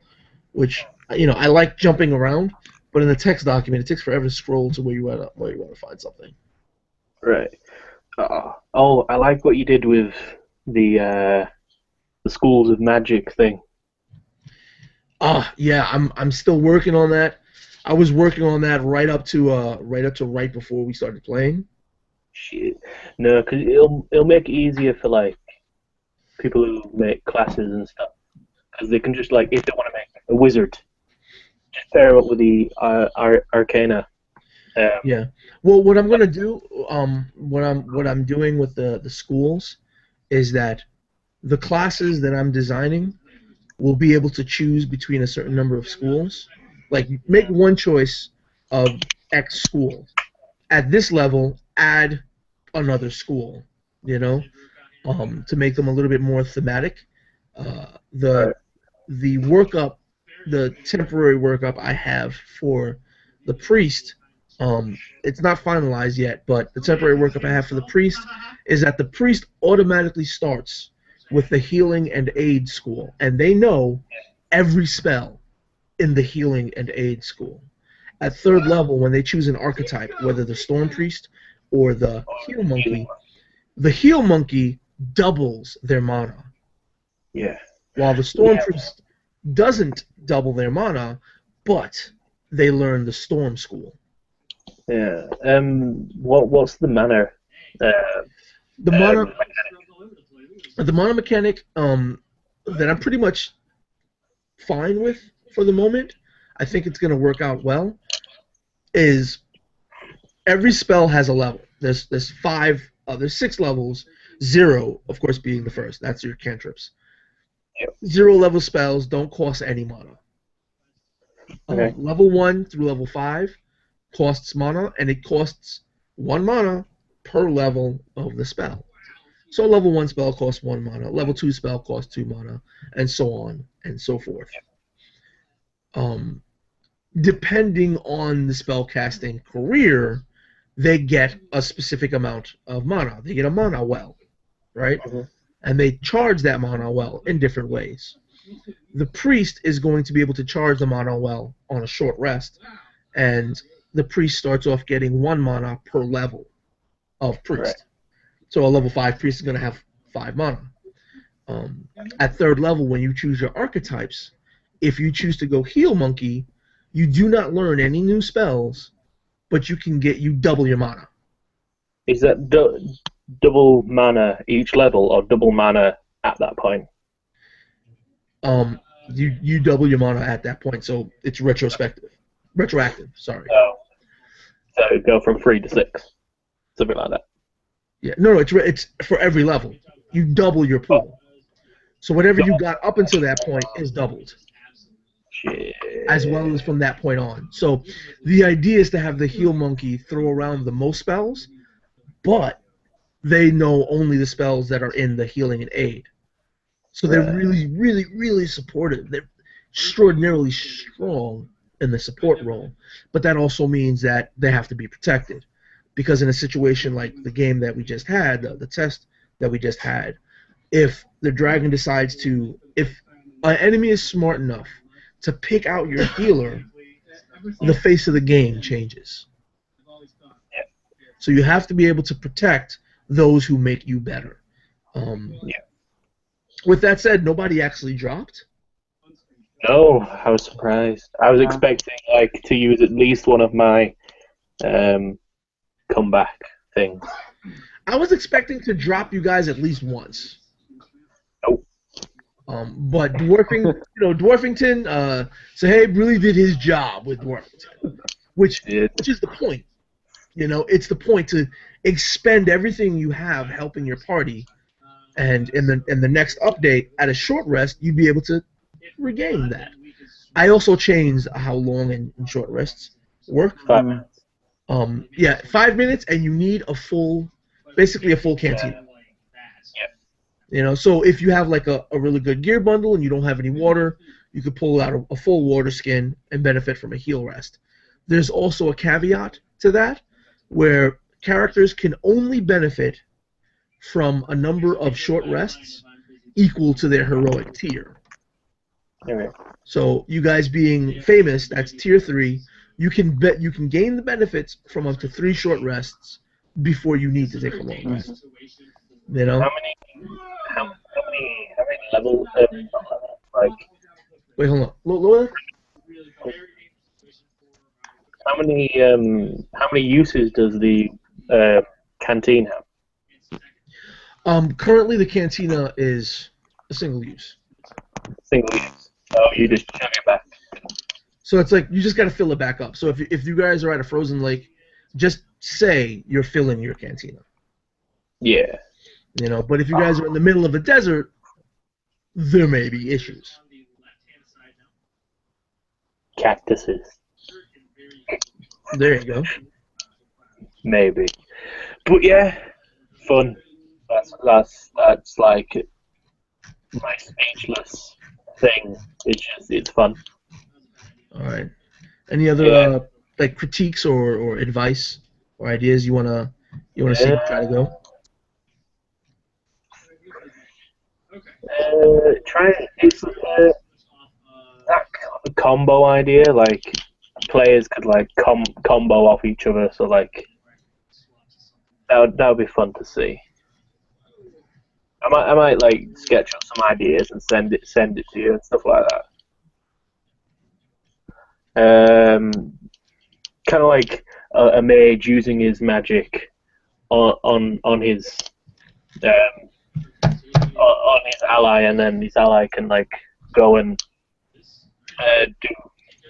which I like jumping around, but in the text document it takes forever to scroll to where you want to find something. Right. Oh, I like what you did with the schools of magic thing. Yeah, I'm still working on that. I was working on that right up to right before we started playing. Shit. No, because it'll make it easier for like people who make classes and stuff, because they can just if they want to make a wizard, just pair up with the arcana. Yeah. Well, what I'm gonna do, what I'm doing with the schools, is that the classes that I'm designing will be able to choose between a certain number of schools. Like, make one choice of X school. At this level, add another school, to make them a little bit more thematic. The workup, the temporary workup I have for the priest, it's not finalized yet, but the temporary workup I have for the priest is that the priest automatically starts with the healing and aid school, and they know every spell in the healing and aid school. At third level, when they choose an archetype, whether the Storm Priest or the Heal Monkey doubles their mana, Yeah. while the Storm Priest doesn't double their mana, but they learn the Storm School. Yeah. What's the mana? The mana, the mana mechanic that I'm pretty much fine with for the moment, I think it's going to work out well, is every spell has a level. There's 6 levels, 0, of course, being the first. That's your cantrips. Yep. 0 level spells don't cost any mana. Okay. Level 1 through level 5 costs mana, and it costs 1 mana per level of the spell. So level 1 spell costs 1 mana, level 2 spell costs 2 mana, and so on and so forth. Depending on the spellcasting career, they get a specific amount of mana. They get a mana well, right? Mm-hmm. And they charge that mana well in different ways. The priest is going to be able to charge the mana well on a short rest, and the priest starts off getting 1 mana per level of priest. Right. So a level 5 priest is going to have 5 mana. At third level, when you choose your archetypes, if you choose to go Heal Monkey, you do not learn any new spells, but you double your mana. Is that double mana each level, or double mana at that point? You double your mana at that point, so it's retroactive. Sorry. So go from 3 to 6, something like that. Yeah, no, it's for every level. You double your pool. So whatever you got up until that point is doubled. Shit. As well as from that point on. So the idea is to have the Heal Monkey throw around the most spells, but they know only the spells that are in the healing and aid. So they're really, really, really supportive. They're extraordinarily strong in the support role. But that also means that they have to be protected. Because in a situation like the game that we just had, the test that we just had, if the dragon decides to, if an enemy is smart enough to pick out your healer, the face of the game changes. So you have to be able to protect those who make you better. With that said, nobody actually dropped. No, I was surprised. I was expecting to use at least one of my comeback things. I was expecting to drop you guys at least once. Nope. But Dwarfington, Sahib really did his job with Dwarfington, which is the point. It's the point to expend everything you have helping your party, and in the next update, at a short rest, you'd be able to regain that. I also changed how long in short rests work. 5 minutes. 5 minutes, and you need basically a full canteen. So if you have like a really good gear bundle and you don't have any water, you could pull out a full water skin and benefit from a heal rest. There's also a caveat to that, where characters can only benefit from a number of short rests equal to their heroic tier. Okay. So you guys being famous, that's tier 3. You can gain the benefits from up to 3 short rests before you need to take a long rest. How many levels? Wait, hold on. Lower? How many uses does the canteen have? Currently the cantina is a single use. Single use. Oh, you just chug it back. So it's like you just got to fill it back up. So if you guys are at a frozen lake, just say you're filling your cantina. Yeah. But if you guys are in the middle of a desert, there may be issues. Cactuses. There you go. Maybe. But yeah, fun. That's like my speechless thing. It's fun. All right. Any other critiques or advice or ideas you wanna see me try to go? Try and do some combo idea, like players could like combo off each other. So like that would be fun to see. I might like sketch up some ideas and send it to you and stuff like that. Kind of like a mage using his magic on his on his ally, and then his ally can like go and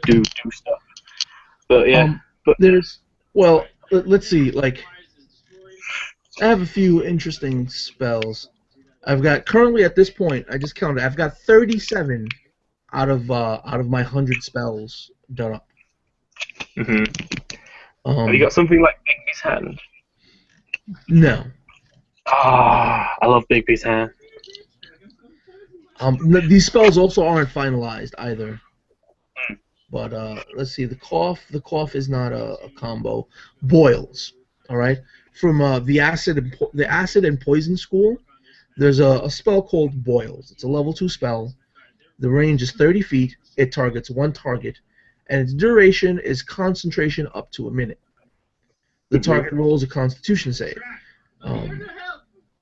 do stuff. But yeah, but there's let's see. Like, I have a few interesting spells. I've got currently at this point. I just counted. I've got 37 out of my 100 spells done up. have you got something like Bigby's hand? No. Ah, I love Bigby's hand. These spells also aren't finalized either. But let's see. The cough is not a combo. Boils. All right. From the acid and poison school, there's a spell called Boils. It's a level 2 spell. The range is 30 feet. It targets one target, and its duration is concentration up to a minute. The target rolls a Constitution save.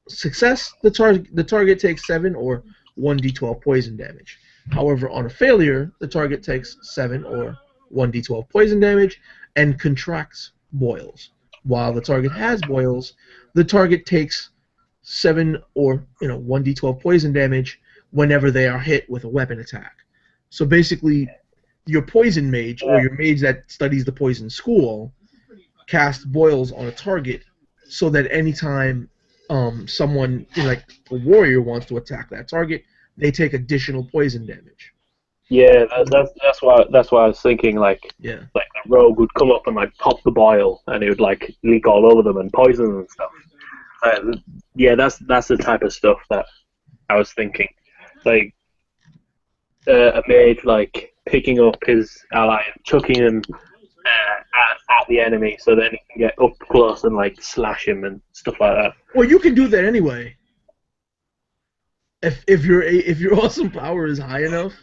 Success, the target takes 7 or 1d12 poison damage. However, on a failure, the target takes 7 or 1d12 poison damage and contracts boils. While the target has boils, the target takes 7 or 1d12 poison damage whenever they are hit with a weapon attack. So basically, your poison mage or your mage that studies the poison school casts boils on a target, so that anytime someone like a warrior wants to attack that target, they take additional poison damage. Yeah, that's why I was thinking like the rogue would come up and like pop the boil, and it would like leak all over them and poison them and stuff. Yeah, that's the type of stuff that I was thinking. Like a mage like picking up his ally and chucking him at the enemy, so then he can get up close and like slash him and stuff like that. Well, you can do that anyway. If your awesome power is high enough,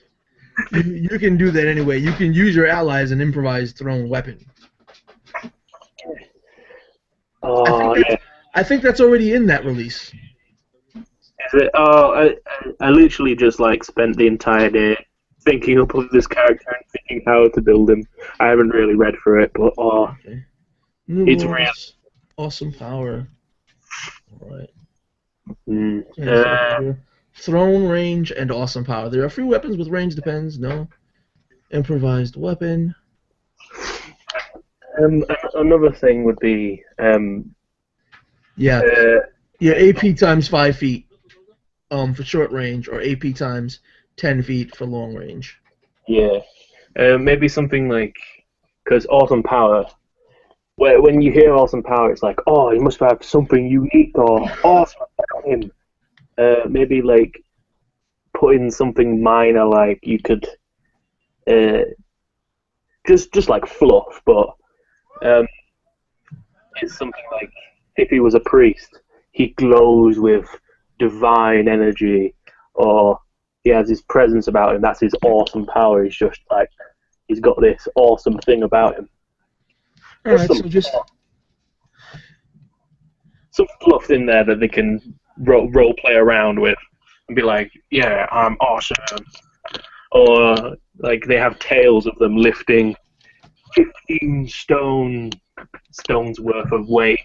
you can do that anyway. You can use your ally as an improvised thrown weapon. I think that's already in that release. Is it? Oh, I literally just like spent the entire day thinking up of this character and thinking how to build him. I haven't really read through it, but okay. It's real. Awesome power. All right. Thrown, range, and awesome power. There are a few weapons with range depends. No. Improvised weapon. Another thing would be AP times 5 feet for short range, or AP times 10 feet for long range. Yeah. Maybe something like, because awesome power, when you hear awesome power, it's like, oh, he must have something unique or awesome about him. Maybe like put in something minor, like you could just like fluff, but it's something like if he was a priest, he glows with divine energy, or he has his presence about him. That's his awesome power. He's just like he's got this awesome thing about him. All right, so just some fluff in there that they can role play around with and be like, yeah, I'm awesome. Or like they have tales of them lifting 15 stones worth of weight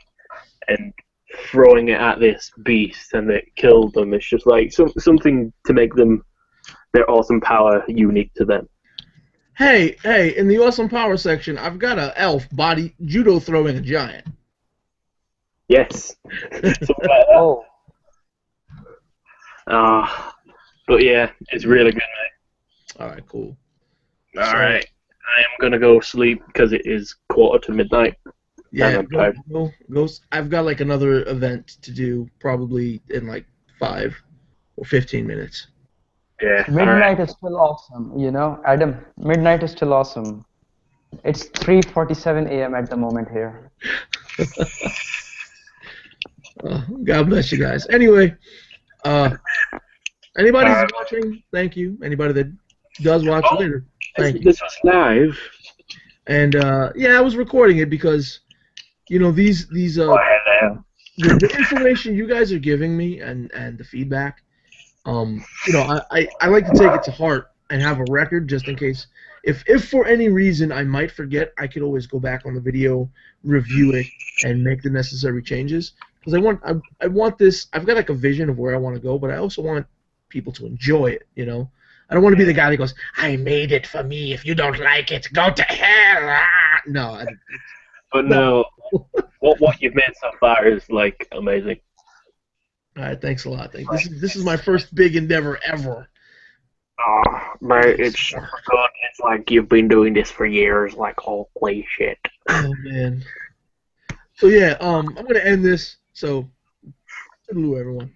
and throwing it at this beast, and it killed them. It's just like something to make them their awesome power unique to them. Hey, in the awesome power section, I've got an elf body judo throwing a giant. Yes. Oh. But yeah, it's really good, mate. Alright, cool. Alright. I am going to go sleep because it is 1:45. Yeah, go. I've got like another event to do probably in like 5 or 15 minutes. Yeah. Midnight is still awesome, you know, Adam. Midnight is still awesome. It's 3:47 a.m. at the moment here. God bless you guys. Anyway, anybody who's watching, thank you. Anybody that does watch it later. Thank you. This was live. And yeah, I was recording it because these Oh, hello. the information you guys are giving me and the feedback, I like to take it to heart and have a record just in case. If for any reason I might forget, I could always go back on the video, review it, and make the necessary changes. Because I want this. I've got like a vision of where I want to go, but I also want people to enjoy it. I don't want to be the guy that goes, "I made it for me. If you don't like it, go to hell." Ah! No. But no, what you've made so far is like amazing. All right, thanks a lot. This is my first big endeavor ever. Oh, mate, it's so good. It's like you've been doing this for years. Like, holy shit. Oh man. So yeah, I'm gonna end this. So, toodaloo, everyone.